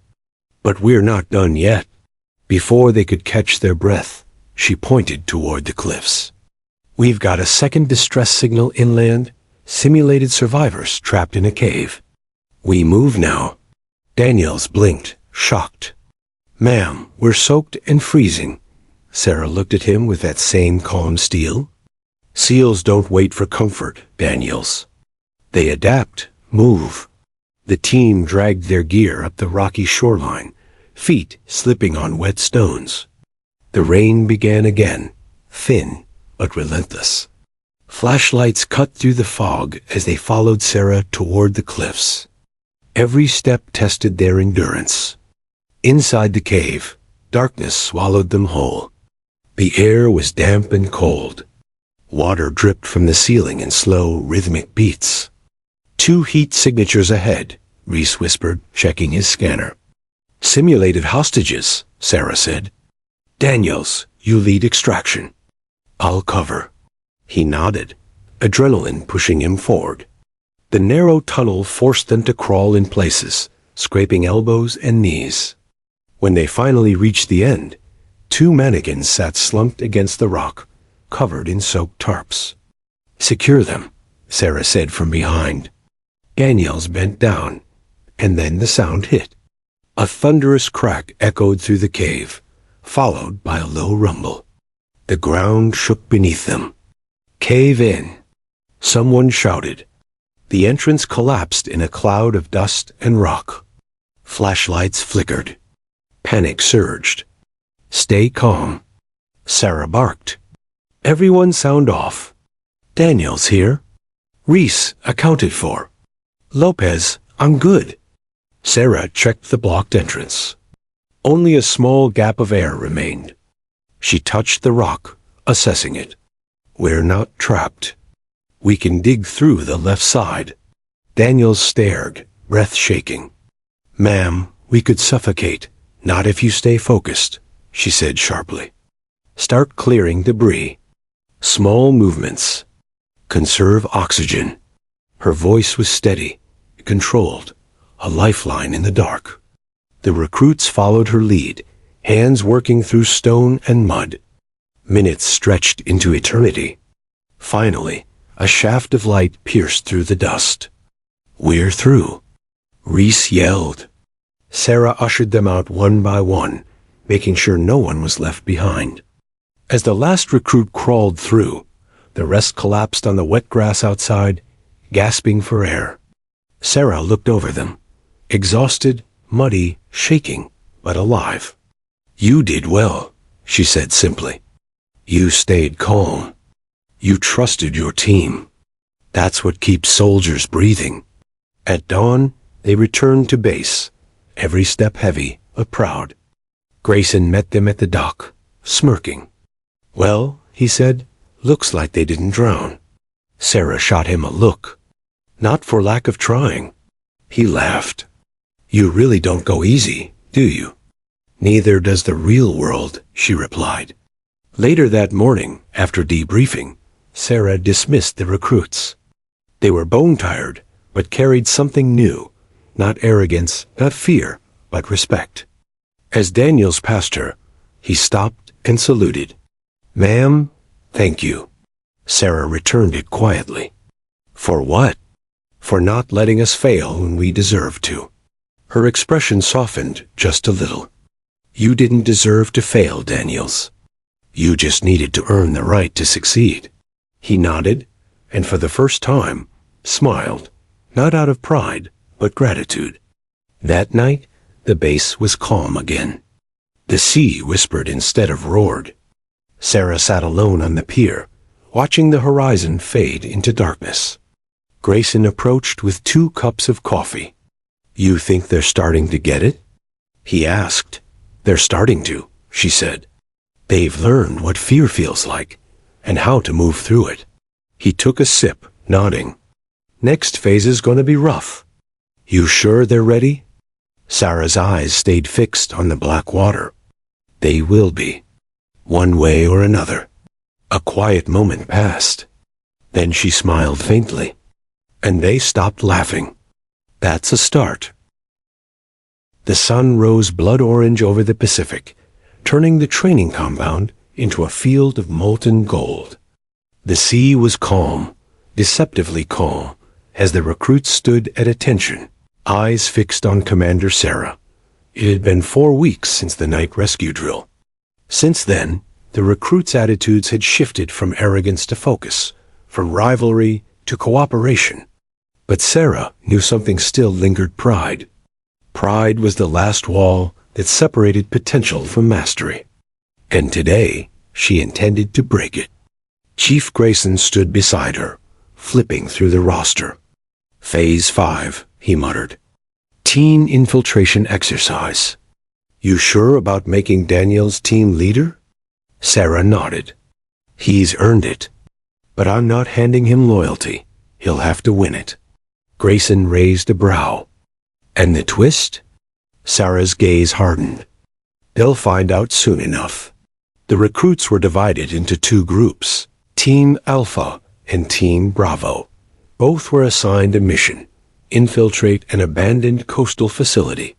But we're not done yet. Before they could catch their breath, she pointed toward the cliffs. We've got a second distress signal inland, simulated survivors trapped in a cave. We move now. Daniels blinked, shocked. Ma'am, we're soaked and freezing. Sarah looked at him with that same calm steel. SEALs don't wait for comfort, Daniels. They adapt, move. The team dragged their gear up the rocky shoreline, feet slipping on wet stones. The rain began again, thin but relentless. Flashlights cut through the fog as they followed Sarah toward the cliffs. Every step tested their endurance. Inside the cave, darkness swallowed them whole. The air was damp and cold. Water dripped from the ceiling in slow, rhythmic beats. 2 heat signatures ahead, Reese whispered, checking his scanner. Simulated hostages, Sarah said. Daniels, you lead extraction. I'll cover. He nodded, adrenaline pushing him forward. The narrow tunnel forced them to crawl in places, scraping elbows and knees. When they finally reached the end, 2 mannequins sat slumped against the rock, covered in soaked tarps. Secure them, Sarah said from behind. Daniels bent down, and then the sound hit. A thunderous crack echoed through the cave, followed by a low rumble. The ground shook beneath them. Cave in. Someone shouted. The entrance collapsed in a cloud of dust and rock. Flashlights flickered. Panic surged. Stay calm. Sarah barked. Everyone sound off. Daniels here. Reese accounted for. Lopez, I'm good. Sarah checked the blocked entrance. Only a small gap of air remained. She touched the rock, assessing it. We're not trapped. We can dig through the left side. Daniels stared, breath shaking. Ma'am, we could suffocate. Not if you stay focused, she said sharply. Start clearing debris. Small movements. Conserve oxygen. Her voice was steady, controlled, a lifeline in the dark. The recruits followed her lead, hands working through stone and mud. Minutes stretched into eternity. Finally, a shaft of light pierced through the dust. We're through. Reese yelled. Sarah ushered them out one by one, making sure no one was left behind. As the last recruit crawled through, the rest collapsed on the wet grass outside, gasping for air. Sarah looked over them, exhausted, muddy, shaking, but alive. You did well, she said simply. You stayed calm. You trusted your team. That's what keeps soldiers breathing. At dawn, they returned to base, every step heavy but proud. Grayson met them at the dock, smirking. Well, he said, looks like they didn't drown. Sarah shot him a look. Not for lack of trying. He laughed. You really don't go easy, do you? Neither does the real world, she replied. Later that morning, after debriefing, Sarah dismissed the recruits. They were bone-tired, but carried something new. Not arrogance, not fear, but respect. As Daniels passed her, he stopped and saluted. "Ma'am, thank you." Sarah returned it quietly. "For what?" "For not letting us fail when we deserved to." Her expression softened just a little. "You didn't deserve to fail, Daniels. You just needed to earn the right to succeed." He nodded, and for the first time, smiled, not out of pride, but gratitude. That night, the base was calm again. The sea whispered instead of roared. Sarah sat alone on the pier, watching the horizon fade into darkness. Grayson approached with 2 cups of coffee. "You think they're starting to get it?" he asked. "They're starting to," she said. "They've learned what fear feels like, and how to move through it." He took a sip, nodding. "Next phase is going to be rough." "You sure they're ready?" Sarah's eyes stayed fixed on the black water. "They will be, one way or another." A quiet moment passed. Then she smiled faintly, and they stopped laughing. "That's a start." The sun rose blood orange over the Pacific, turning the training compound into a field of molten gold. The sea was calm, deceptively calm, as the recruits stood at attention, eyes fixed on Commander Sarah. It had been 4 weeks since the night rescue drill. Since then, the recruits' attitudes had shifted from arrogance to focus, from rivalry to cooperation. But Sarah knew something still lingered: pride. Pride was the last wall that separated potential from mastery. And today, she intended to break it. Chief Grayson stood beside her, flipping through the roster. "Phase 5, he muttered. "Teen infiltration exercise. You sure about making Daniel's team leader?" Sarah nodded. "He's earned it. But I'm not handing him loyalty. He'll have to win it." Grayson raised a brow. "And the twist?" Sarah's gaze hardened. "They'll find out soon enough." The recruits were divided into 2 groups, Team Alpha and Team Bravo. Both were assigned a mission: infiltrate an abandoned coastal facility,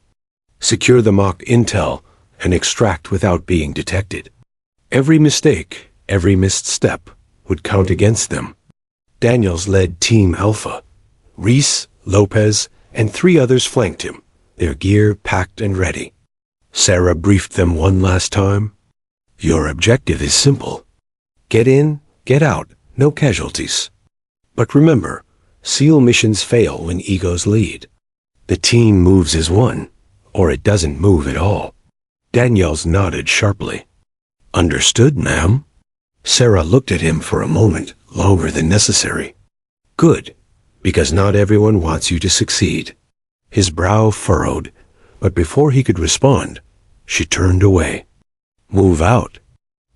secure the mock intel, and extract without being detected. Every mistake, every missed step, would count against them. Daniels led Team Alpha. Reese, Lopez, and 3 others flanked him, their gear packed and ready. Sarah briefed them one last time. "Your objective is simple. Get in, get out, no casualties. But remember, SEAL missions fail when egos lead. The team moves as one, or it doesn't move at all." Daniels nodded sharply. "Understood, ma'am." Sarah looked at him for a moment, longer than necessary. "Good, because not everyone wants you to succeed." His brow furrowed, but before he could respond, she turned away. "Move out."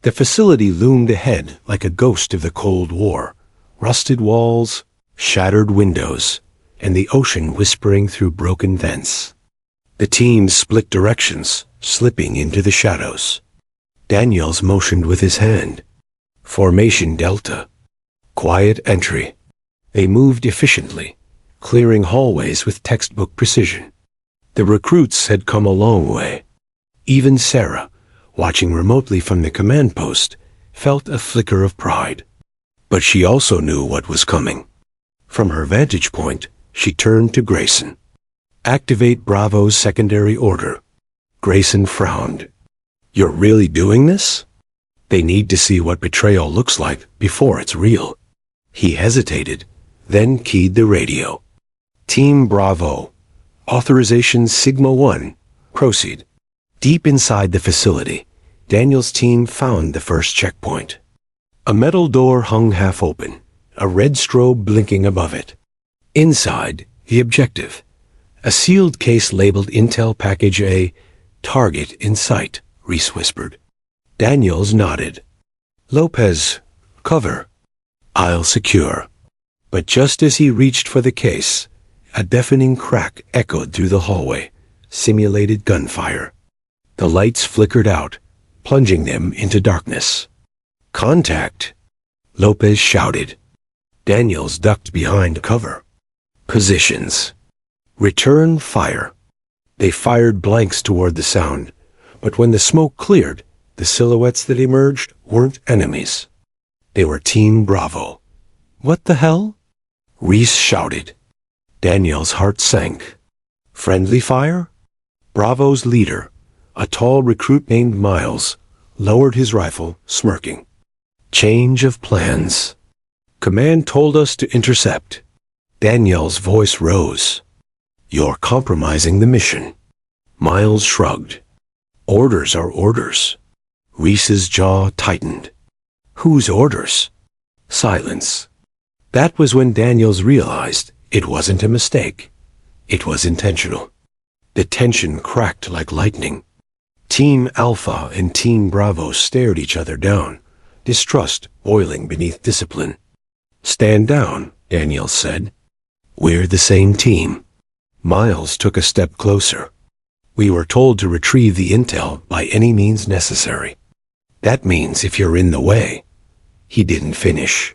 The facility loomed ahead like a ghost of the Cold War. Rusted walls, shattered windows, and the ocean whispering through broken vents. The team split directions, slipping into the shadows. Daniels motioned with his hand. Formation Delta. Quiet entry. They moved efficiently, clearing hallways with textbook precision. The recruits had come a long way. Even Sarah, watching remotely from the command post, felt a flicker of pride. But she also knew what was coming. From her vantage point, she turned to Grayson. "Activate Bravo's secondary order." Grayson frowned. "You're really doing this?" "They need to see what betrayal looks like before it's real." He hesitated, then keyed the radio. "Team Bravo. Authorization Sigma 1. Proceed." Deep inside the facility, Daniel's team found the first checkpoint. A metal door hung half open, a red strobe blinking above it. Inside, the objective. A sealed case labeled Intel Package A, "Target in sight," Reese whispered. Daniels nodded. "Lopez, cover." "I'll secure." But just as he reached for the case, a deafening crack echoed through the hallway, simulated gunfire. The lights flickered out, plunging them into darkness. "Contact!" Lopez shouted. Daniels ducked behind cover. "Positions. Return fire." They fired blanks toward the sound, but when the smoke cleared, the silhouettes that emerged weren't enemies. They were Team Bravo. "What the hell?" Reese shouted. Daniel's heart sank. "Friendly fire?" Bravo's leader, a tall recruit named Miles, lowered his rifle, smirking. "Change of plans. Command told us to intercept." Daniel's voice rose. "You're compromising the mission." Miles shrugged. "Orders are orders." Reese's jaw tightened. "Whose orders?" Silence. That was when Daniels realized it wasn't a mistake. It was intentional. The tension cracked like lightning. Team Alpha and Team Bravo stared each other down, distrust boiling beneath discipline. "Stand down," Daniels said. "We're the same team." Miles took a step closer. "We were told to retrieve the intel by any means necessary. That means if you're in the way." He didn't finish.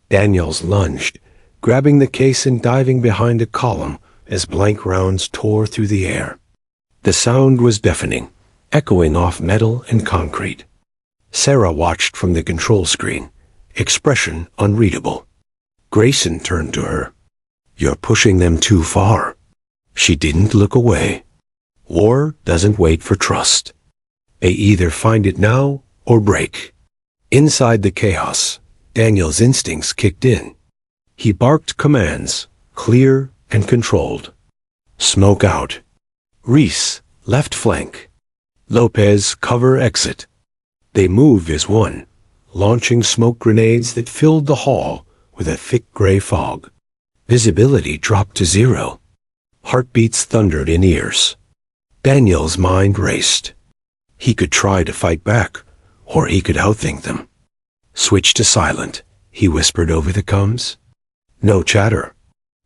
Daniels lunged, grabbing the case and diving behind a column as blank rounds tore through the air. The sound was deafening, echoing off metal and concrete. Sarah watched from the control screen, expression unreadable. Grayson turned to her. "You're pushing them too far." She didn't look away. War doesn't wait for trust. They either find it now or break. Inside the chaos, Daniel's instincts kicked in. He barked commands, clear and controlled. "Smoke out." "Reese, left flank." "Lopez, cover exit." They moved as one, launching smoke grenades that filled the hall with a thick gray fog. Visibility dropped to 0. Heartbeats thundered in ears. Daniel's mind raced. He could try to fight back, or he could outthink them. "Switch to silent," he whispered over the comms. No chatter.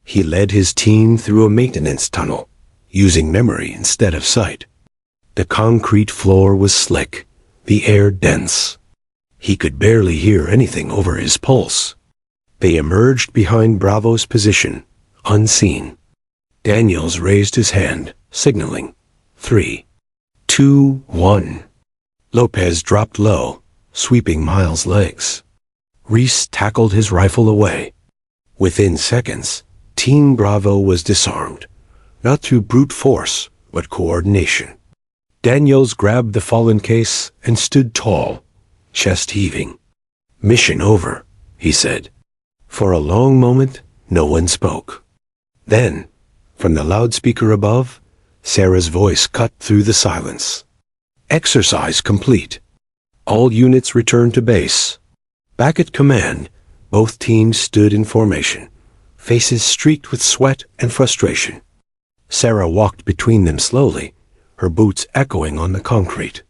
He led his team through a maintenance tunnel, using memory instead of sight. The concrete floor was slick, the air dense. He could barely hear anything over his pulse. They emerged behind Bravo's position, unseen. Daniels raised his hand, signaling. 3, 2, 1. Lopez dropped low, sweeping Miles' legs. Reese tackled his rifle away. Within seconds, Team Bravo was disarmed, not through brute force, but coordination. Daniels grabbed the fallen case and stood tall, chest heaving. "Mission over," he said. For a long moment, no one spoke. Then, from the loudspeaker above, Sarah's voice cut through the silence. "Exercise complete. All units return to base." Back at command, both teams stood in formation, faces streaked with sweat and frustration. Sarah walked between them slowly, her boots echoing on the concrete.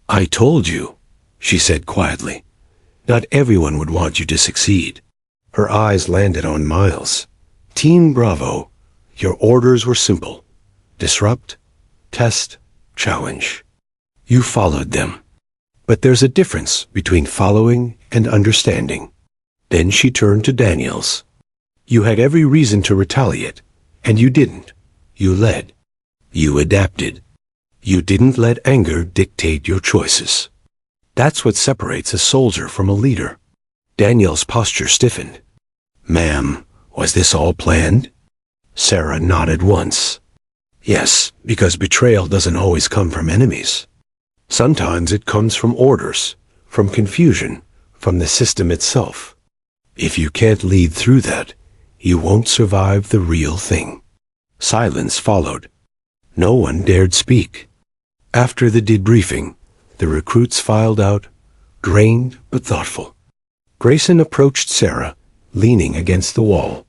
"I told you," she said quietly. "Not everyone would want you to succeed." Her eyes landed on Miles. "Team Bravo, your orders were simple. Disrupt, test, challenge. You followed them. But there's a difference between following and understanding." Then she turned to Daniels. "You had every reason to retaliate, and you didn't. You led. You adapted. You didn't let anger dictate your choices. That's what separates a soldier from a leader." Daniel's posture stiffened. "Ma'am, was this all planned?" Sarah nodded once. "Yes, because betrayal doesn't always come from enemies. Sometimes it comes from orders, from confusion, from the system itself. If you can't lead through that, you won't survive the real thing." Silence followed. No one dared speak. After the debriefing, the recruits filed out, drained but thoughtful. Grayson approached Sarah, leaning against the wall.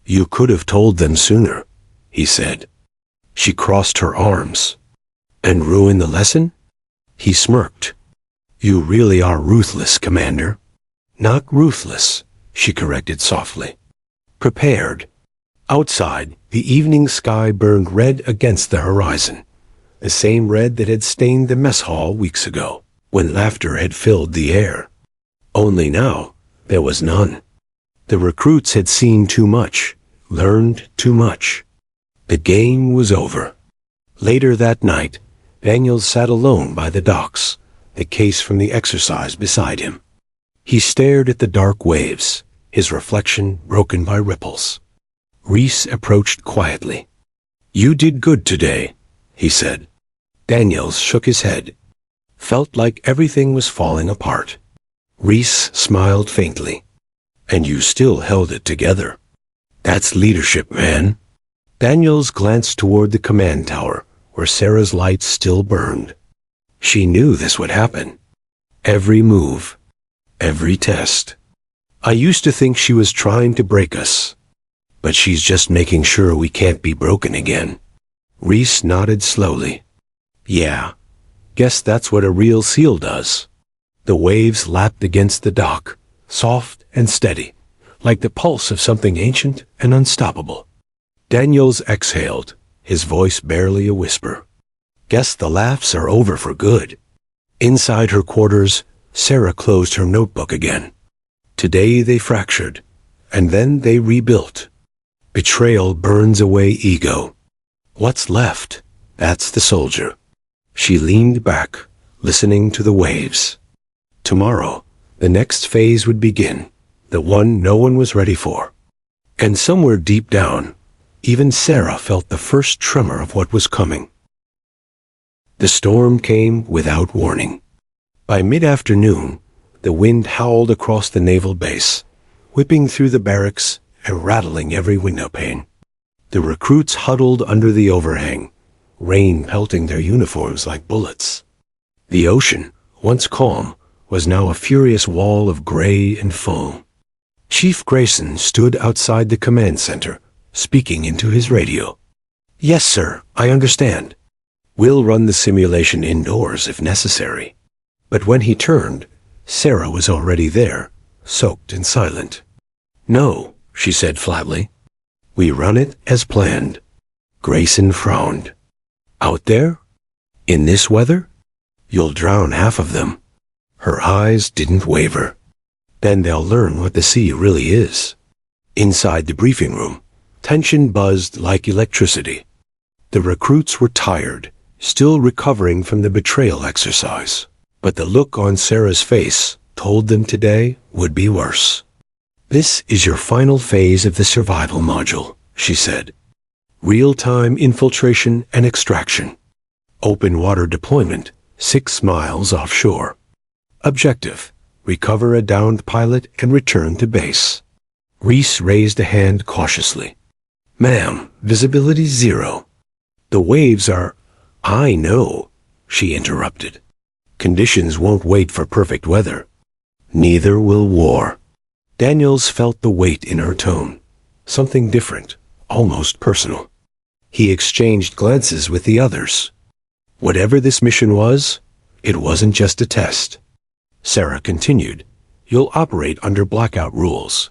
"You could have told them sooner," he said. She crossed her arms. "And ruin the lesson?" He smirked. "You really are ruthless, Commander." "Not ruthless," she corrected softly. "Prepared." Outside, the evening sky burned red against the horizon. the same red that had stained the mess hall weeks ago, when laughter had filled the air. Only now, there was none. The recruits had seen too much, learned too much. The game was over. Later that night, Daniels sat alone by the docks, the case from the exercise beside him. He stared at the dark waves, his reflection broken by ripples. Reese approached quietly. "You did good today," he said. Daniels shook his head. Felt like everything was falling apart. Reese smiled faintly. "And you still held it together. That's leadership, man." Daniels glanced toward the command tower, where Sarah's lights still burned. She knew this would happen. Every move, every test. "I used to think she was trying to break us, but she's just making sure we can't be broken again." Reese nodded slowly. "Yeah, guess that's what a real SEAL does." The waves lapped against the dock, soft and steady, like the pulse of something ancient and unstoppable. Daniels exhaled, his voice barely a whisper. "Guess the laughs are over for good." Inside her quarters, Sarah closed her notebook again. Today they fractured, and then they rebuilt. Betrayal burns away ego. What's left? That's the soldier. She leaned back, listening to the waves. Tomorrow, the next phase would begin, the one no one was ready for. And somewhere deep down, even Sarah felt the first tremor of what was coming. The storm came without warning. By mid-afternoon, the wind howled across the naval base, whipping through the barracks and rattling every window pane. The recruits huddled under the overhang, rain pelting their uniforms like bullets. The ocean, once calm, was now a furious wall of gray and foam. Chief Grayson stood outside the command center, speaking into his radio. "Yes, sir, I understand. We'll run the simulation indoors if necessary." But when he turned, Sarah was already there, soaked and silent. "No," she said flatly. "We run it as planned." Grayson frowned. "Out there? In this weather? You'll drown half of them." Her eyes didn't waver. "Then they'll learn what the sea really is." Inside the briefing room, tension buzzed like electricity. The recruits were tired, still recovering from the betrayal exercise. But the look on Sarah's face told them today would be worse. "This is your final phase of the survival module," she said. "Real-time infiltration and extraction. Open water deployment, 6 miles offshore. Objective: recover a downed pilot and return to base." Reese raised a hand cautiously. "Ma'am, visibility 0. The waves are—" "I know," she interrupted. "Conditions won't wait for perfect weather. Neither will war." Daniels felt the weight in her tone, something different, almost personal. He exchanged glances with the others. Whatever this mission was, it wasn't just a test. Sarah continued, "You'll operate under blackout rules.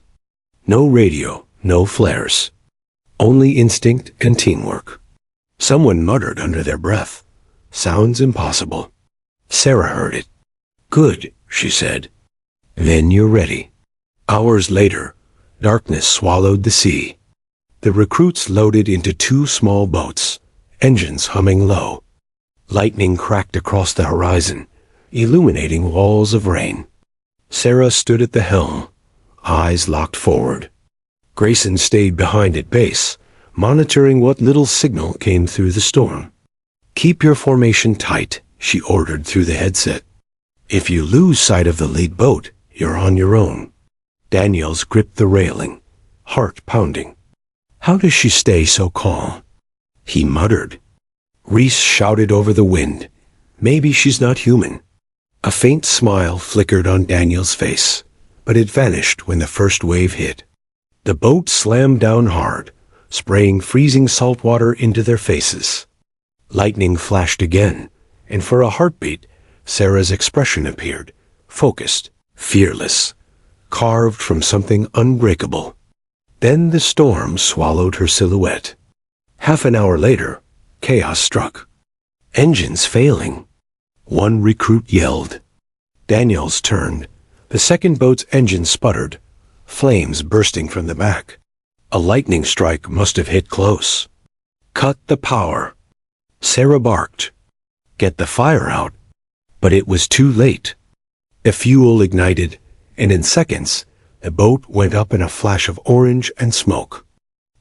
No radio, no flares. Only instinct and teamwork." Someone muttered under their breath, "Sounds impossible." Sarah heard it. "Good," she said. "Then you're ready." Hours later, darkness swallowed the sea. The recruits loaded into 2 small boats, engines humming low. Lightning cracked across the horizon, illuminating walls of rain. Sarah stood at the helm, eyes locked forward. Grayson stayed behind at base, monitoring what little signal came through the storm. "Keep your formation tight," she ordered through the headset. "If you lose sight of the lead boat, you're on your own." Daniels gripped the railing, heart pounding. How does she stay so calm? He muttered. Reese shouted over the wind, "Maybe she's not human." A faint smile flickered on Daniel's face, but it vanished when the first wave hit. The boat slammed down hard, spraying freezing salt water into their faces. Lightning flashed again, and for a heartbeat, Sarah's expression appeared, focused, fearless, carved from something unbreakable. Then the storm swallowed her silhouette. Half an hour later, chaos struck. Engines failing. One recruit yelled. Daniels turned. The second boat's engine sputtered, flames bursting from the back. A lightning strike must have hit close. Cut the power. Sarah barked. Get the fire out. But it was too late. The fuel ignited, and in seconds, the boat went up in a flash of orange and smoke.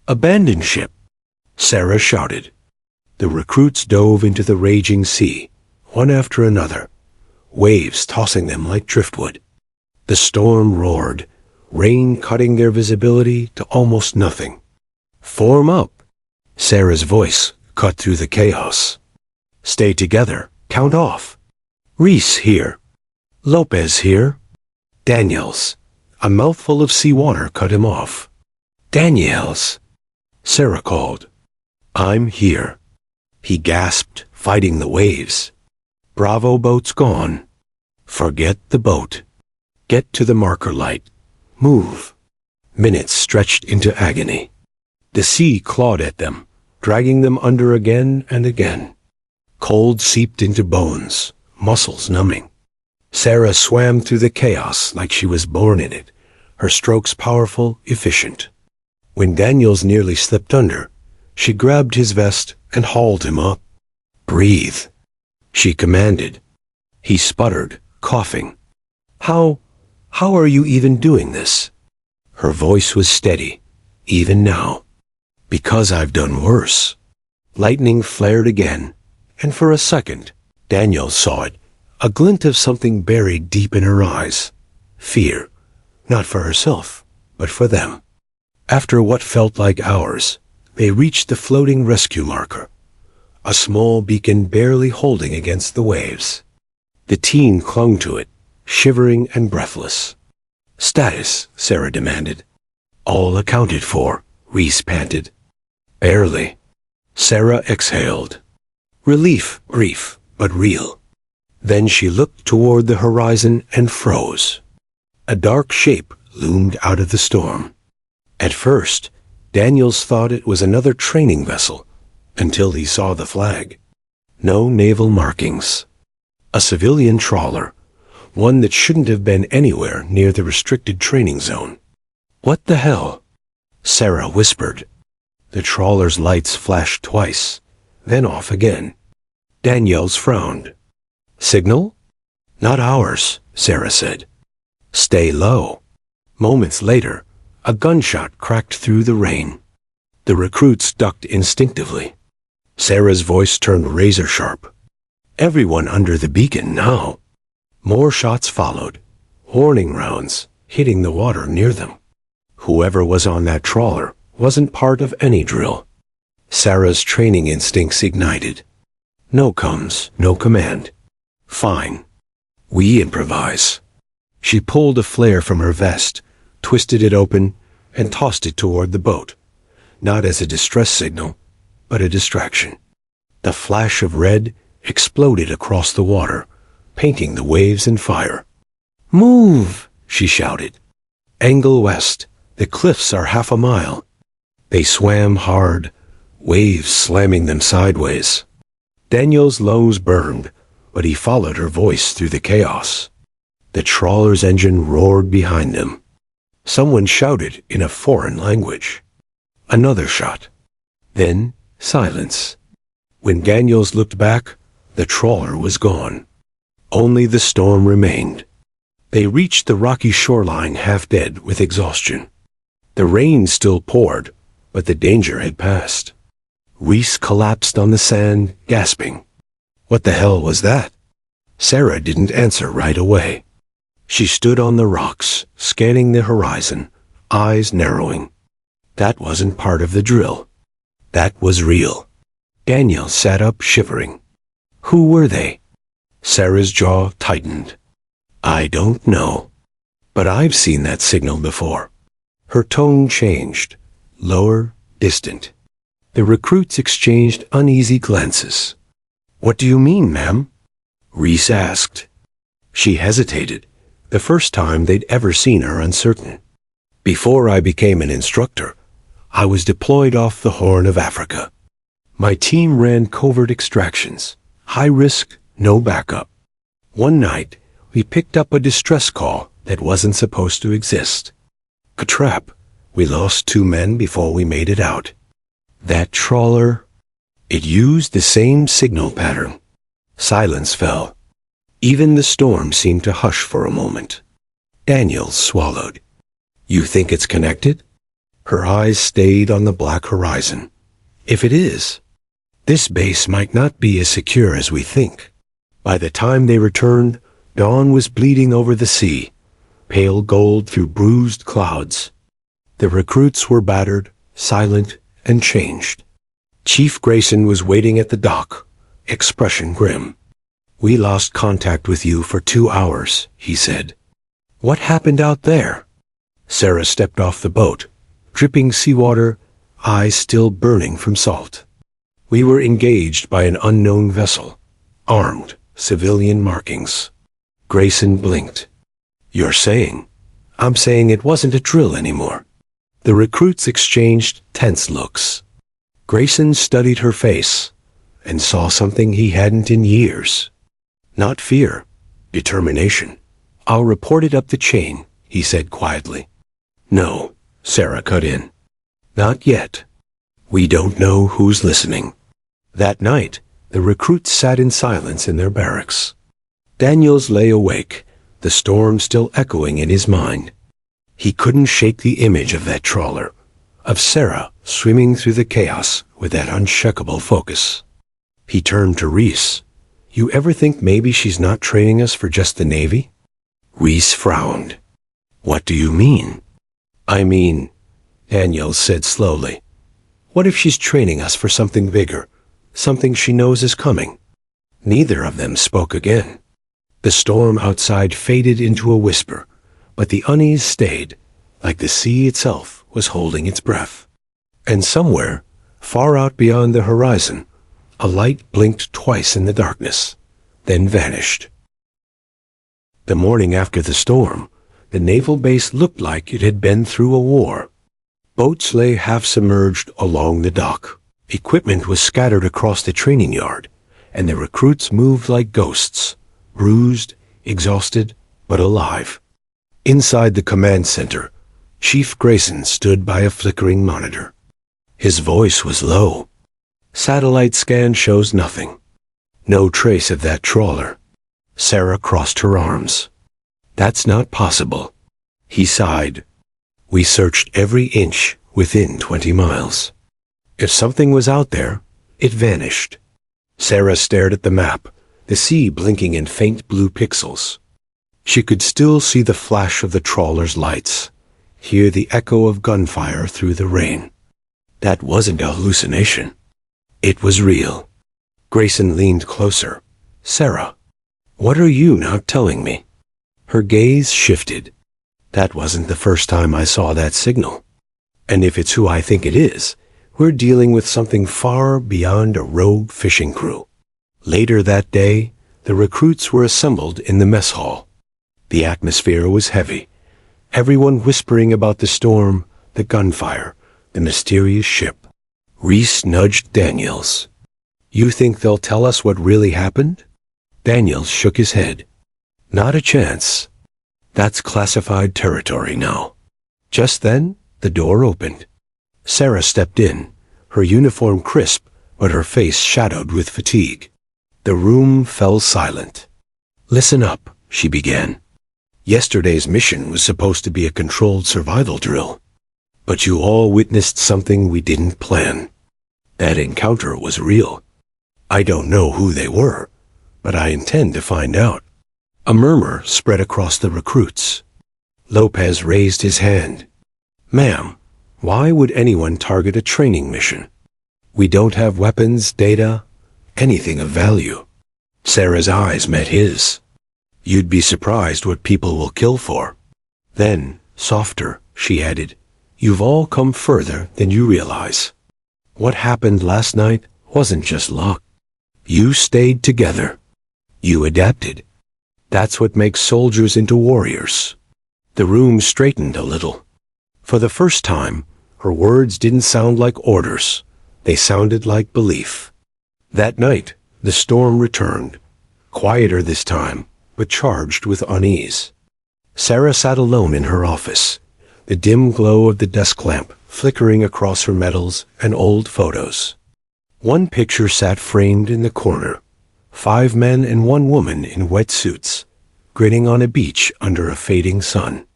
Abandon ship, Sarah shouted. The recruits dove into the raging sea, one after another, waves tossing them like driftwood. The storm roared, rain cutting their visibility to almost nothing. Form up, Sarah's voice cut through the chaos. Stay together, count off. Reese here. Lopez here. Daniels. A mouthful of seawater cut him off. Daniels, Sarah called. I'm here. He gasped, fighting the waves. Bravo boat's gone. Forget the boat. Get to the marker light. Move. Minutes stretched into agony. The sea clawed at them, dragging them under again and again. Cold seeped into bones, muscles numbing. Sarah swam through the chaos like she was born in it, her strokes powerful, efficient. When Daniels nearly slipped under, she grabbed his vest and hauled him up. Breathe, she commanded. He sputtered, coughing. How are you even doing this? Her voice was steady, even now. Because I've done worse. Lightning flared again, and for a second, Daniels saw it, a glint of something buried deep in her eyes. Fear, not for herself, but for them. After what felt like hours, they reached the floating rescue marker, a small beacon barely holding against the waves. The teen clung to it, shivering and breathless. Status, Sarah demanded. All accounted for, Reese panted. Barely. Sarah exhaled. Relief, brief, but real. Then she looked toward the horizon and froze. A dark shape loomed out of the storm. At first, Daniels thought it was another training vessel, until he saw the flag. No naval markings. A civilian trawler, one that shouldn't have been anywhere near the restricted training zone. What the hell? Sarah whispered. The trawler's lights flashed twice, then off again. Daniels frowned. Signal? Not ours, Sarah said. Stay low. Moments later, a gunshot cracked through the rain. The recruits ducked instinctively. Sarah's voice turned razor-sharp. Everyone under the beacon now. More shots followed, warning rounds, hitting the water near them. Whoever was on that trawler wasn't part of any drill. Sarah's training instincts ignited. No comes, no command. Fine. We improvise. She pulled a flare from her vest, twisted it open, and tossed it toward the boat, not as a distress signal, but a distraction. The flash of red exploded across the water, painting the waves in fire. Move, she shouted. Angle west. The cliffs are half a mile. They swam hard, waves slamming them sideways. Daniel's nose burned, but he followed her voice through the chaos. The trawler's engine roared behind them. Someone shouted in a foreign language. Another shot. Then silence. When Daniels looked back, the trawler was gone. Only the storm remained. They reached the rocky shoreline half dead with exhaustion. The rain still poured, but the danger had passed. Reese collapsed on the sand, gasping. What the hell was that? Sarah didn't answer right away. She stood on the rocks, scanning the horizon, eyes narrowing. That wasn't part of the drill. That was real. Daniel sat up, shivering. Who were they? Sarah's jaw tightened. I don't know. But I've seen that signal before. Her tone changed, lower, distant. The recruits exchanged uneasy glances. What do you mean, ma'am? Reese asked. She hesitated, the first time they'd ever seen her uncertain. Before I became an instructor, I was deployed off the Horn of Africa. My team ran covert extractions, High risk, no backup. One night, we picked up a distress call that wasn't supposed to exist. A trap. We lost 2 men before we made it out. That trawler, it used the same signal pattern. Silence fell. Even the storm seemed to hush for a moment. Daniel swallowed. You think it's connected? Her eyes stayed on the black horizon. If it is, this base might not be as secure as we think. By the time they returned, dawn was bleeding over the sea, pale gold through bruised clouds. The recruits were battered, silent, and changed. Chief Grayson was waiting at the dock, expression grim. We lost contact with you for 2 hours, he said. What happened out there? Sarah stepped off the boat, dripping seawater, eyes still burning from salt. We were engaged by an unknown vessel, armed, civilian markings. Grayson blinked. You're saying? I'm saying it wasn't a drill anymore. The recruits exchanged tense looks. Grayson studied her face and saw something he hadn't in years. Not fear, determination. I'll report it up the chain, he said quietly. No, Sarah cut in. Not yet. We don't know who's listening. That night, the recruits sat in silence in their barracks. Daniels lay awake, the storm still echoing in his mind. He couldn't shake the image of that trawler, of Sarah swimming through the chaos with that unshakable focus. He turned to Reese. You ever think maybe she's not training us for just the Navy? Reese frowned. What do you mean? I mean, Daniels said slowly, what if she's training us for something bigger, something she knows is coming? Neither of them spoke again. The storm outside faded into a whisper, but the unease stayed, like the sea itself was holding its breath. And somewhere, far out beyond the horizon, a light blinked twice in the darkness, then vanished. The morning after the storm, the naval base looked like it had been through a war. Boats lay half-submerged along the dock. Equipment was scattered across the training yard, and the recruits moved like ghosts, bruised, exhausted, but alive. Inside the command center, Chief Grayson stood by a flickering monitor. His voice was low. Satellite scan shows nothing. No trace of that trawler. Sarah crossed her arms. That's not possible. He sighed. We searched every inch within 20 miles. If something was out there, it vanished. Sarah stared at the map, the sea blinking in faint blue pixels. She could still see the flash of the trawler's lights, hear the echo of gunfire through the rain. That wasn't a hallucination. It was real. Grayson leaned closer. Sarah, what are you not telling me? Her gaze shifted. That wasn't the first time I saw that signal. And if it's who I think it is, we're dealing with something far beyond a rogue fishing crew. Later that day, the recruits were assembled in the mess hall. The atmosphere was heavy. Everyone whispering about the storm, the gunfire, the mysterious ship. Reese nudged Daniels. You think they'll tell us what really happened? Daniels shook his head. Not a chance. That's classified territory now. Just then, the door opened. Sarah stepped in, her uniform crisp, but her face shadowed with fatigue. The room fell silent. Listen up, she began. Yesterday's mission was supposed to be a controlled survival drill. But you all witnessed something we didn't plan. That encounter was real. I don't know who they were, but I intend to find out. A murmur spread across the recruits. Lopez raised his hand. Ma'am, why would anyone target a training mission? We don't have weapons, data, anything of value. Sarah's eyes met his. You'd be surprised what people will kill for. Then, softer, she added, you've all come further than you realize. What happened last night wasn't just luck. You stayed together. You adapted. That's what makes soldiers into warriors. The room straightened a little. For the first time, her words didn't sound like orders. They sounded like belief. That night, The storm returned, quieter this time, but charged with unease. Sarah sat alone in her office, the dim glow of the desk lamp flickering across her medals and old photos. One picture sat framed in the corner, 5 men and 1 woman in wet suits, grinning on a beach under a fading sun.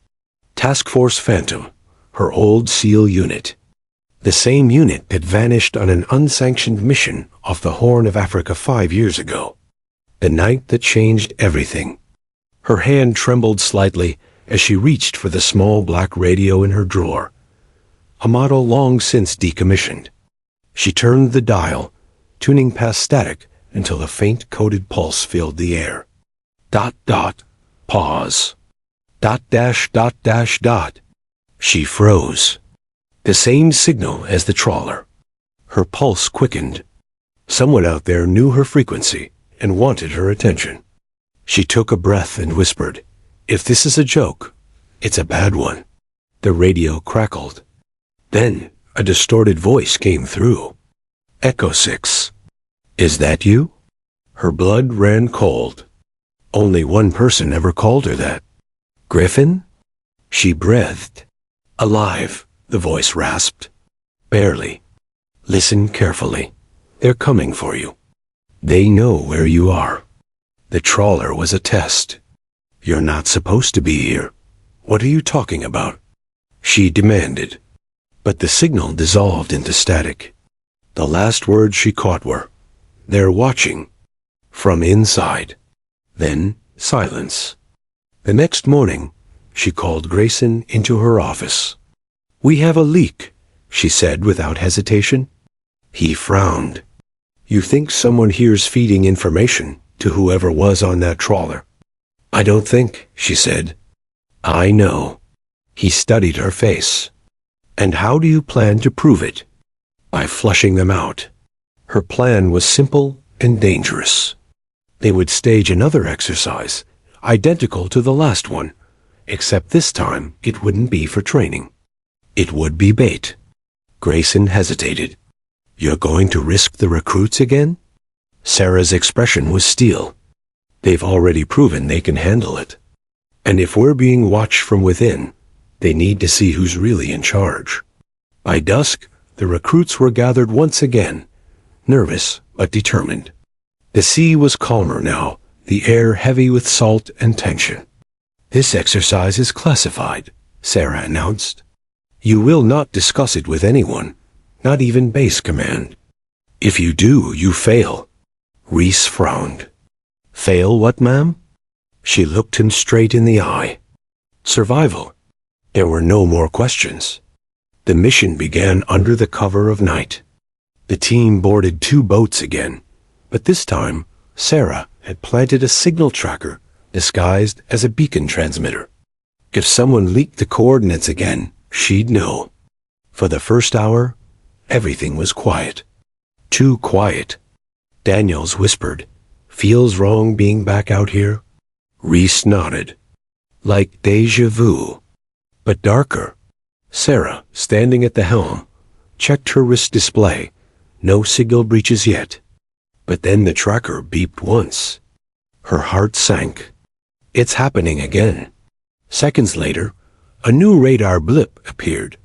Task Force Phantom, her old SEAL unit. The same unit that vanished on an unsanctioned mission off the Horn of Africa 5 years ago. The night that changed everything. Her hand trembled slightly as she reached for the small black radio in her drawer, a model long since decommissioned. She turned the dial, tuning past static until a faint coded pulse filled the air. Dot dot, pause. Dot dash dot dash dot. She froze. The same signal as the trawler. Her pulse quickened. Someone out there knew her frequency and wanted her attention. She took a breath and whispered, "If this is a joke, it's a bad one." The radio crackled. Then a distorted voice came through. "Echo 6. Is that you?" Her blood ran cold. Only one person ever called her that. "Griffin?" She breathed. "Alive," the voice rasped. "Barely. Listen carefully. They're coming for you. They know where you are. The trawler was a test. You're not supposed to be here. What are you talking about?" she demanded. But the signal dissolved into static. The last words she caught were, "They're watching." From inside. Then silence. The next morning, she called Grayson into her office. "We have a leak," she said without hesitation. He frowned. "You think someone here's feeding information to whoever was on that trawler?" "I don't think," she said. "I know." He studied her face. "And how do you plan to prove it?" "By flushing them out." Her plan was simple and dangerous. They would stage another exercise, identical to the last one, except this time it wouldn't be for training. It would be bait. Grayson hesitated. "You're going to risk the recruits again?" Sarah's expression was steel. "They've already proven they can handle it. And if we're being watched from within, they need to see who's really in charge." By dusk, the recruits were gathered once again, nervous but determined. The sea was calmer now, the air heavy with salt and tension. "This exercise is classified," Sarah announced. "You will not discuss it with anyone, not even base command. If you do, you fail." Reese frowned. "Fail what, ma'am?" She looked him straight in the eye. "Survival." There were no more questions. The mission began under the cover of night. The team boarded 2 boats again, but this time Sarah had planted a signal tracker disguised as a beacon transmitter. If someone leaked the coordinates again, she'd know. For the first hour, everything was quiet. Too quiet. Daniels whispered, "Feels wrong being back out here?" Reese nodded. "Like déjà vu." But darker. Sarah, standing at the helm, checked her wrist display. No signal breaches yet. But then the tracker beeped once. Her heart sank. It's happening again. Seconds later, a new radar blip appeared,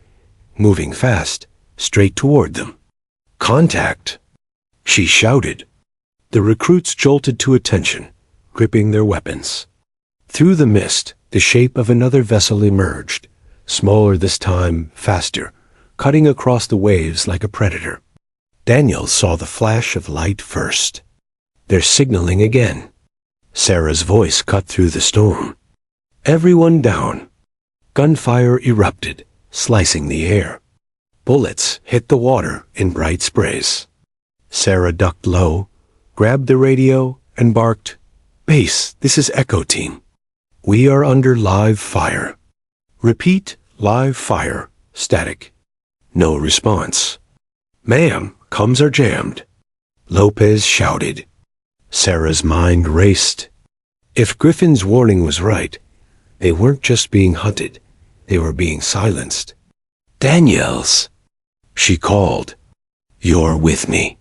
moving fast, straight toward them. "Contact!" she shouted. The recruits jolted to attention, gripping their weapons. Through the mist, the shape of another vessel emerged, smaller this time, faster, cutting across the waves like a predator. Daniel saw the flash of light first. "They're signaling again." Sarah's voice cut through the storm. "Everyone down." Gunfire erupted, slicing the air. Bullets hit the water in bright sprays. Sarah ducked low, grabbed the radio, and barked, "Base, this is Echo Team. We are under live fire." "Repeat, live fire." Static. No response. "Ma'am, comms are jammed." Lopez shouted. Sarah's mind raced. If Griffin's warning was right, they weren't just being hunted, they were being silenced. "Daniels," she called. "You're with me."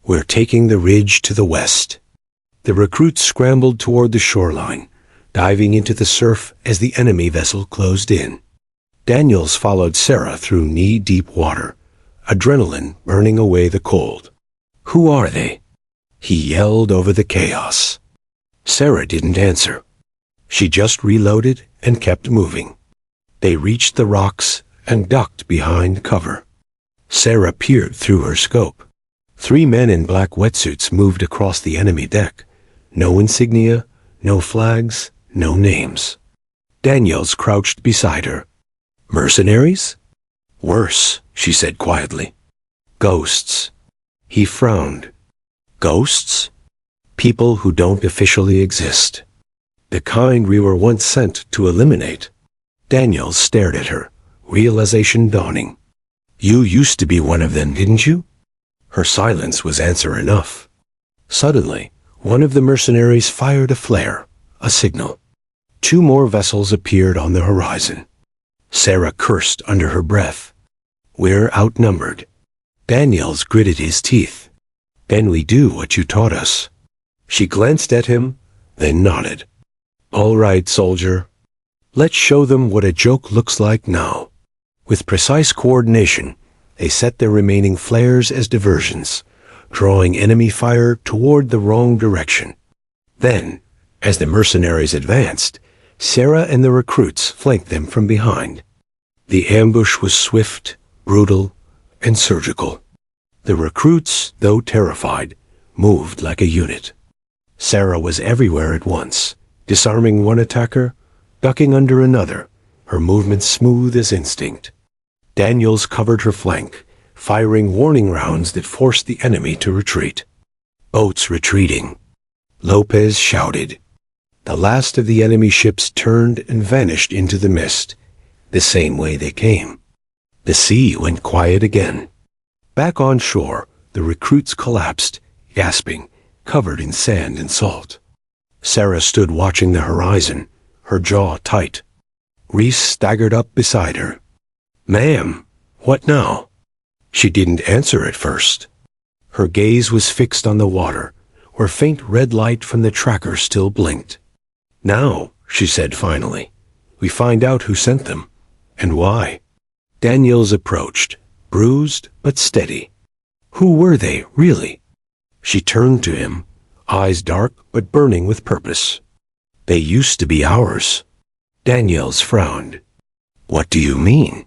We're taking the ridge to the west. The recruits scrambled toward the shoreline, diving into the surf as the enemy vessel closed in. Daniels followed Sarah through knee-deep water, adrenaline burning away the cold. "Who are they?" he yelled over the chaos. Sarah didn't answer. She just reloaded and kept moving. They reached the rocks and ducked behind cover. Sarah peered through her scope. 3 men in black wetsuits moved across the enemy deck. No insignia, no flags, no names. Daniels crouched beside her. "Mercenaries?" "Worse," she said quietly. "Ghosts." He frowned. "Ghosts?" "People who don't officially exist. The kind we were once sent to eliminate." Daniels stared at her, realization dawning. "You used to be one of them, didn't you?" Her silence was answer enough. Suddenly, one of the mercenaries fired a flare, a signal. 2 more vessels appeared on the horizon. Sarah cursed under her breath. "We're outnumbered." Daniels gritted his teeth. "Then we do what you taught us." She glanced at him, then nodded. "All right, soldier. Let's show them what a joke looks like now." With precise coordination, they set their remaining flares as diversions, drawing enemy fire toward the wrong direction. Then, as the mercenaries advanced, Sarah and the recruits flanked them from behind. The ambush was swift, brutal, and surgical. The recruits, though terrified, moved like a unit. Sarah was everywhere at once, disarming one attacker, ducking under another, her movements smooth as instinct. Daniels covered her flank, firing warning rounds that forced the enemy to retreat. Boats retreating. Lopez shouted. The last of the enemy ships turned and vanished into the mist, the same way they came. The sea went quiet again. Back on shore, the recruits collapsed, gasping, covered in sand and salt. Sarah stood watching the horizon, her jaw tight. Reese staggered up beside her. "Ma'am, what now?" She didn't answer at first. Her gaze was fixed on the water, where faint red light from the tracker still blinked. "Now," she said finally, "we find out who sent them, and why." Daniels approached, bruised but steady. "Who were they, really?" She turned to him, eyes dark but burning with purpose. "They used to be ours." Daniels frowned. "What do you mean?"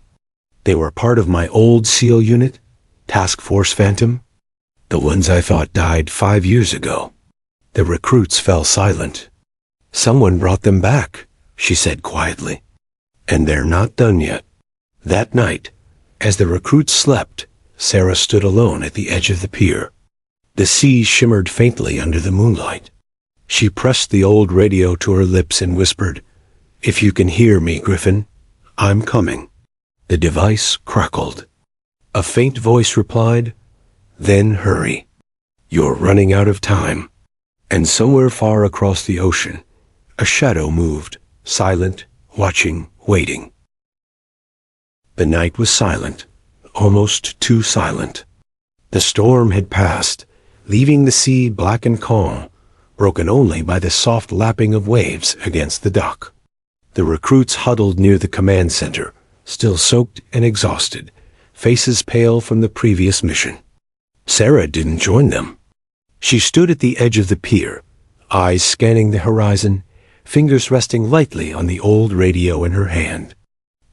"They were part of my old SEAL unit, Task Force Phantom. The ones I thought died 5 years ago." The recruits fell silent. "Someone brought them back," she said quietly. "And they're not done yet." That night, as the recruits slept, Sarah stood alone at the edge of the pier. The sea shimmered faintly under the moonlight. She pressed the old radio to her lips and whispered, "If you can hear me, Griffin, I'm coming." The device crackled. A faint voice replied, "Then hurry. You're running out of time." And somewhere far across the ocean, a shadow moved, silent, watching, waiting. The night was silent, almost too silent. The storm had passed, leaving the sea black and calm, broken only by the soft lapping of waves against the dock. The recruits huddled near the command center, still soaked and exhausted, faces pale from the previous mission. Sarah didn't join them. She stood at the edge of the pier, eyes scanning the horizon, fingers resting lightly on the old radio in her hand.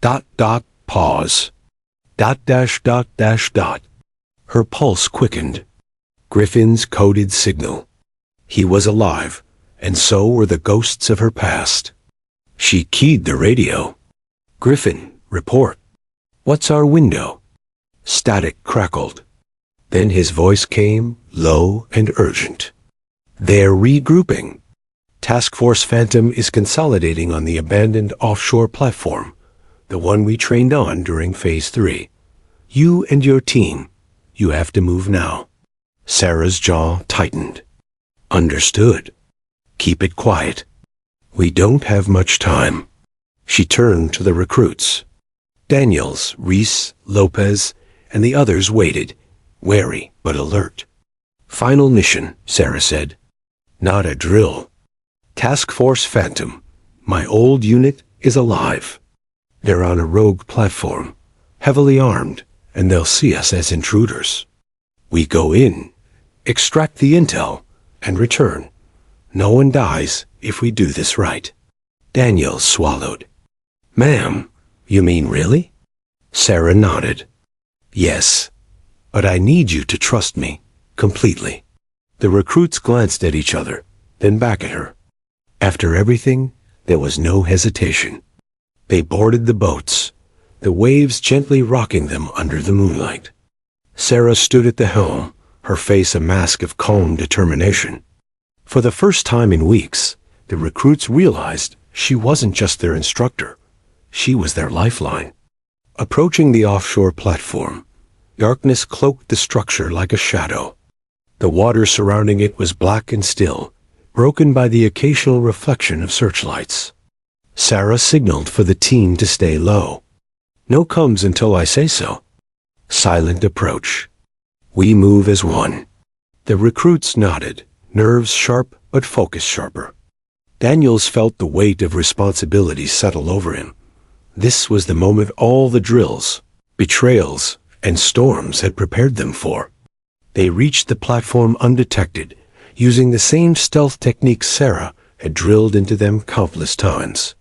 Dot, dot, pause. Dot, dash, dot, dash, dot. Her pulse quickened. Griffin's coded signal. He was alive, and so were the ghosts of her past. She keyed the radio. "Griffin, report. What's our window?" Static crackled. Then his voice came, low and urgent. "They're regrouping. Task Force Phantom is consolidating on the abandoned offshore platform, the one we trained on during Phase 3. You and your team, you have to move now." Sarah's jaw tightened. "Understood. Keep it quiet. We don't have much time." She turned to the recruits. Daniels, Reese, Lopez, and the others waited, wary but alert. Final mission, Sarah said. Not a drill. Task Force Phantom. My old unit is alive. They're on a rogue platform, heavily armed, and they'll see us as intruders. We go in, extract the intel, and return. No one dies if we do this right. Daniel swallowed. Ma'am, you mean really? Sarah nodded. Yes, but I need you to trust me, completely. The recruits glanced at each other, then back at her. After everything, there was no hesitation. They boarded the boats, the waves gently rocking them under the moonlight. Sarah stood at the helm, her face a mask of calm determination. For the first time in weeks, the recruits realized she wasn't just their instructor. She was their lifeline. Approaching the offshore platform, darkness cloaked the structure like a shadow. The water surrounding it was black and still, broken by the occasional reflection of searchlights. Sarah signaled for the team to stay low. No comes until I say so. Silent approach. We move as one. The recruits nodded, nerves sharp but focus sharper. Daniels felt the weight of responsibility settle over him. This was the moment all the drills, betrayals, and storms had prepared them for. They reached the platform undetected, using the same stealth techniques Sarah had drilled into them countless times.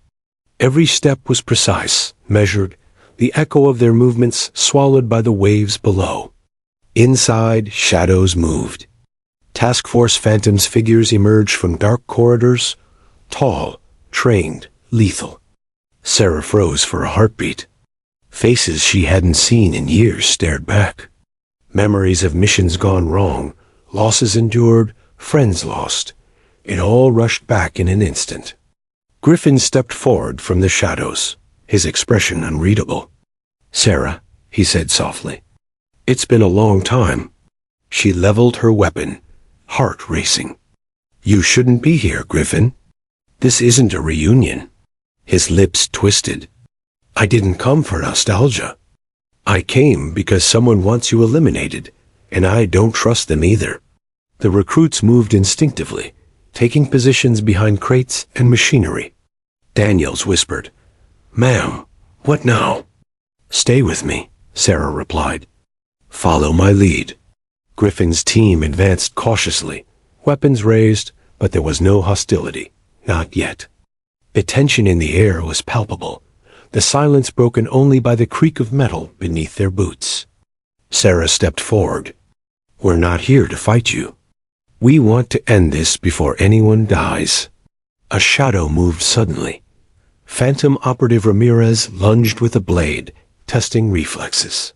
Every step was precise, measured, the echo of their movements swallowed by the waves below. Inside, shadows moved. Task Force Phantom's figures emerged from dark corridors, tall, trained, lethal. Sarah froze for a heartbeat. Faces she hadn't seen in years stared back. Memories of missions gone wrong, losses endured, friends lost. It all rushed back in an instant. Griffin stepped forward from the shadows, his expression unreadable. Sarah, he said softly. It's been a long time. She leveled her weapon, heart racing. You shouldn't be here, Griffin. This isn't a reunion. His lips twisted. I didn't come for nostalgia. I came because someone wants you eliminated, and I don't trust them either. The recruits moved instinctively, taking positions behind crates and machinery. Daniels whispered, Ma'am, what now? Stay with me, Sarah replied. Follow my lead. Griffin's team advanced cautiously, weapons raised, but there was no hostility, not yet. The tension in the air was palpable, the silence broken only by the creak of metal beneath their boots. Sarah stepped forward. We're not here to fight you. We want to end this before anyone dies. A shadow moved suddenly. Phantom Operative Ramirez lunged with a blade, testing reflexes.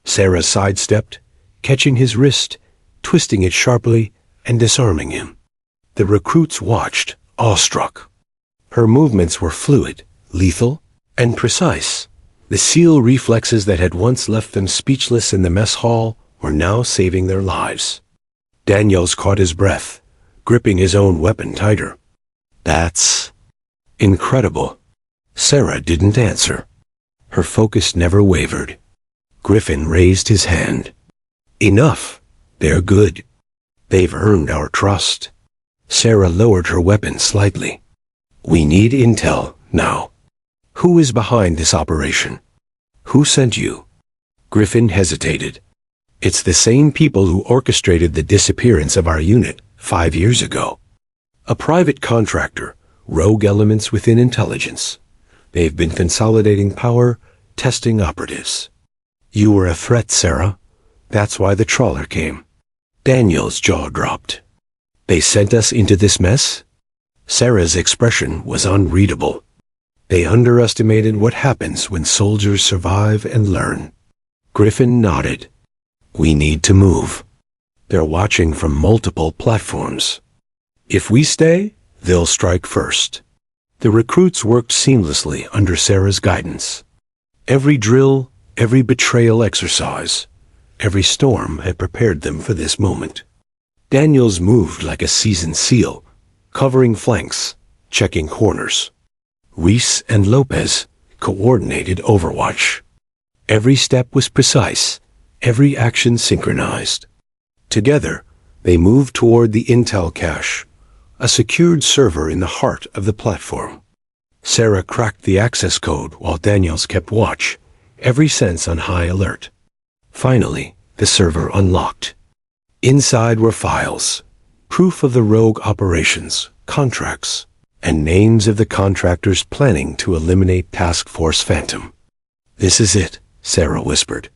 Sarah sidestepped, catching his wrist, twisting it sharply, and disarming him. The recruits watched, awestruck. Her movements were fluid, lethal, and precise. The SEAL reflexes that had once left them speechless in the mess hall were now saving their lives. Daniels caught his breath, gripping his own weapon tighter. That's incredible. Sarah didn't answer. Her focus never wavered. Griffin raised his hand. Enough. They're good. They've earned our trust. Sarah lowered her weapon slightly. We need intel, now. Who is behind this operation? Who sent you? Griffin hesitated. It's the same people who orchestrated the disappearance of our unit 5 years ago. A private contractor, rogue elements within intelligence. They've been consolidating power, testing operatives. You were a threat, Sarah. That's why the trawler came. Daniel's jaw dropped. They sent us into this mess? Sarah's expression was unreadable. They underestimated what happens when soldiers survive and learn. Griffin nodded. We need to move. They're watching from multiple platforms. If we stay, they'll strike first. The recruits worked seamlessly under Sarah's guidance. Every drill, every betrayal exercise, every storm had prepared them for this moment. Daniels moved like a seasoned SEAL, covering flanks, checking corners. Reese and Lopez coordinated overwatch. Every step was precise, every action synchronized. Together, They moved toward the intel cache, a secured server in the heart of the platform. Sarah cracked the access code while Daniels kept watch, every sense on high alert. Finally, the server unlocked. Inside were files, proof of the rogue operations, contracts, and names of the contractors planning to eliminate Task Force Phantom. "This is it," Sarah whispered.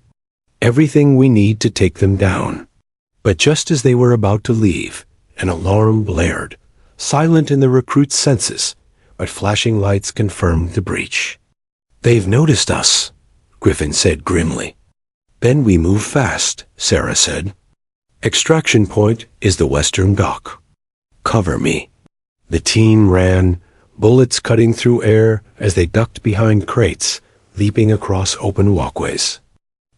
"Everything we need to take them down." But just as they were about to leave, an alarm blared, silent in the recruits' senses, but flashing lights confirmed the breach. "They've noticed us," Griffin said grimly. "Then we move fast," Sarah said. "Extraction point is the western dock. Cover me." The team ran, bullets cutting through air as they ducked behind crates, leaping across open walkways.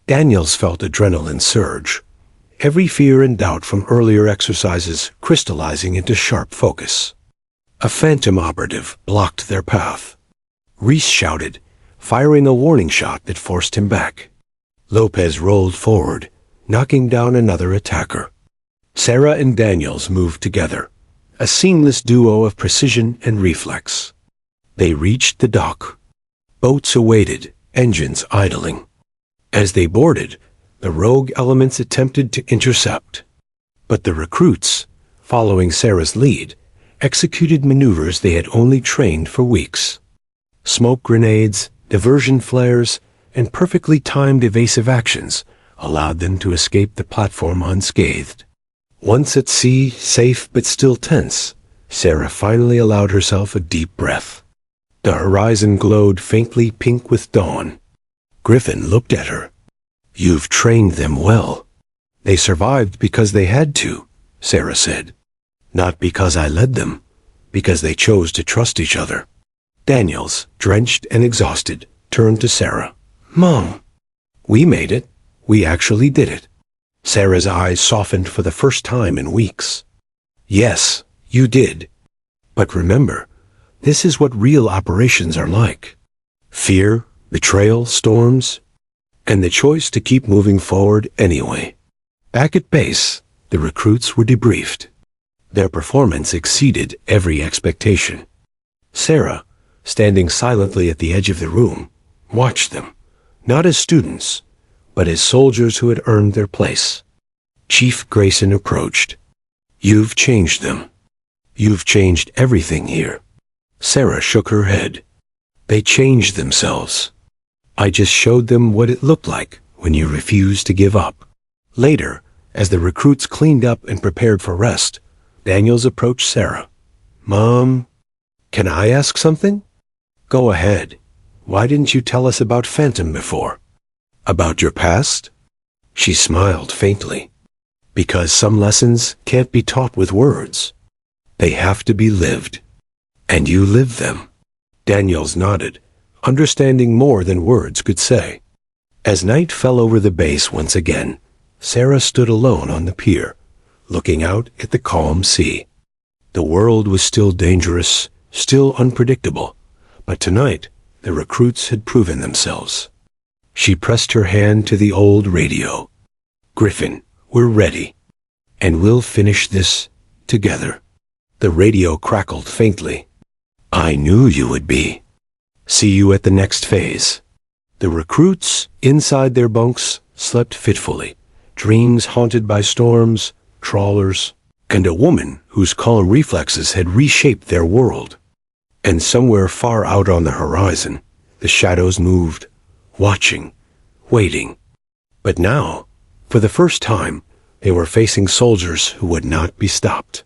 Daniels felt adrenaline surge, every fear and doubt from earlier exercises crystallizing into sharp focus. A phantom operative blocked their path. Reese shouted, firing a warning shot that forced him back. Lopez rolled forward, knocking down another attacker. Sarah and Daniels moved together, a seamless duo of precision and reflex. They reached the dock. Boats awaited, engines idling. As they boarded, the rogue elements attempted to intercept. But the recruits, following Sarah's lead, executed maneuvers they had only trained for weeks. Smoke grenades, diversion flares, and perfectly timed evasive actions allowed them to escape the platform unscathed. Once at sea, safe but still tense, Sarah finally allowed herself a deep breath. The horizon glowed faintly pink with dawn. Griffin looked at her. "You've trained them well." "They survived because they had to," Sarah said. "Not because I led them, because they chose to trust each other." Daniels, drenched and exhausted, turned to Sarah. "Mom, we made it. We actually did it." Sarah's eyes softened for the first time in weeks. "Yes, you did. But remember, this is what real operations are like. Fear, betrayal, storms, and the choice to keep moving forward anyway." Back at base, the recruits were debriefed. Their performance exceeded every expectation. Sarah, standing silently at the edge of the room, watched them, not as students, but as soldiers who had earned their place. Chief Grayson approached. "You've changed them. You've changed everything here." Sarah shook her head. "They changed themselves. I just showed them what it looked like when you refused to give up." Later, as the recruits cleaned up and prepared for rest, Daniels approached Sarah. "Mom, can I ask something?" "Go ahead. Why didn't you tell us about Phantom before?" "About your past?" She smiled faintly. "Because some lessons can't be taught with words. They have to be lived. And you lived them." Daniels nodded, understanding more than words could say. As night fell over the base once again, Sarah stood alone on the pier, looking out at the calm sea. The world was still dangerous, still unpredictable, but tonight the recruits had proven themselves. She pressed her hand to the old radio. "Griffin, we're ready. And we'll finish this together." The radio crackled faintly. "I knew you would be. See you at the next phase." The recruits, inside their bunks, slept fitfully, dreams haunted by storms, trawlers, and a woman whose calm reflexes had reshaped their world. And somewhere far out on the horizon, the shadows moved, watching, waiting. But now, for the first time, they were facing soldiers who would not be stopped.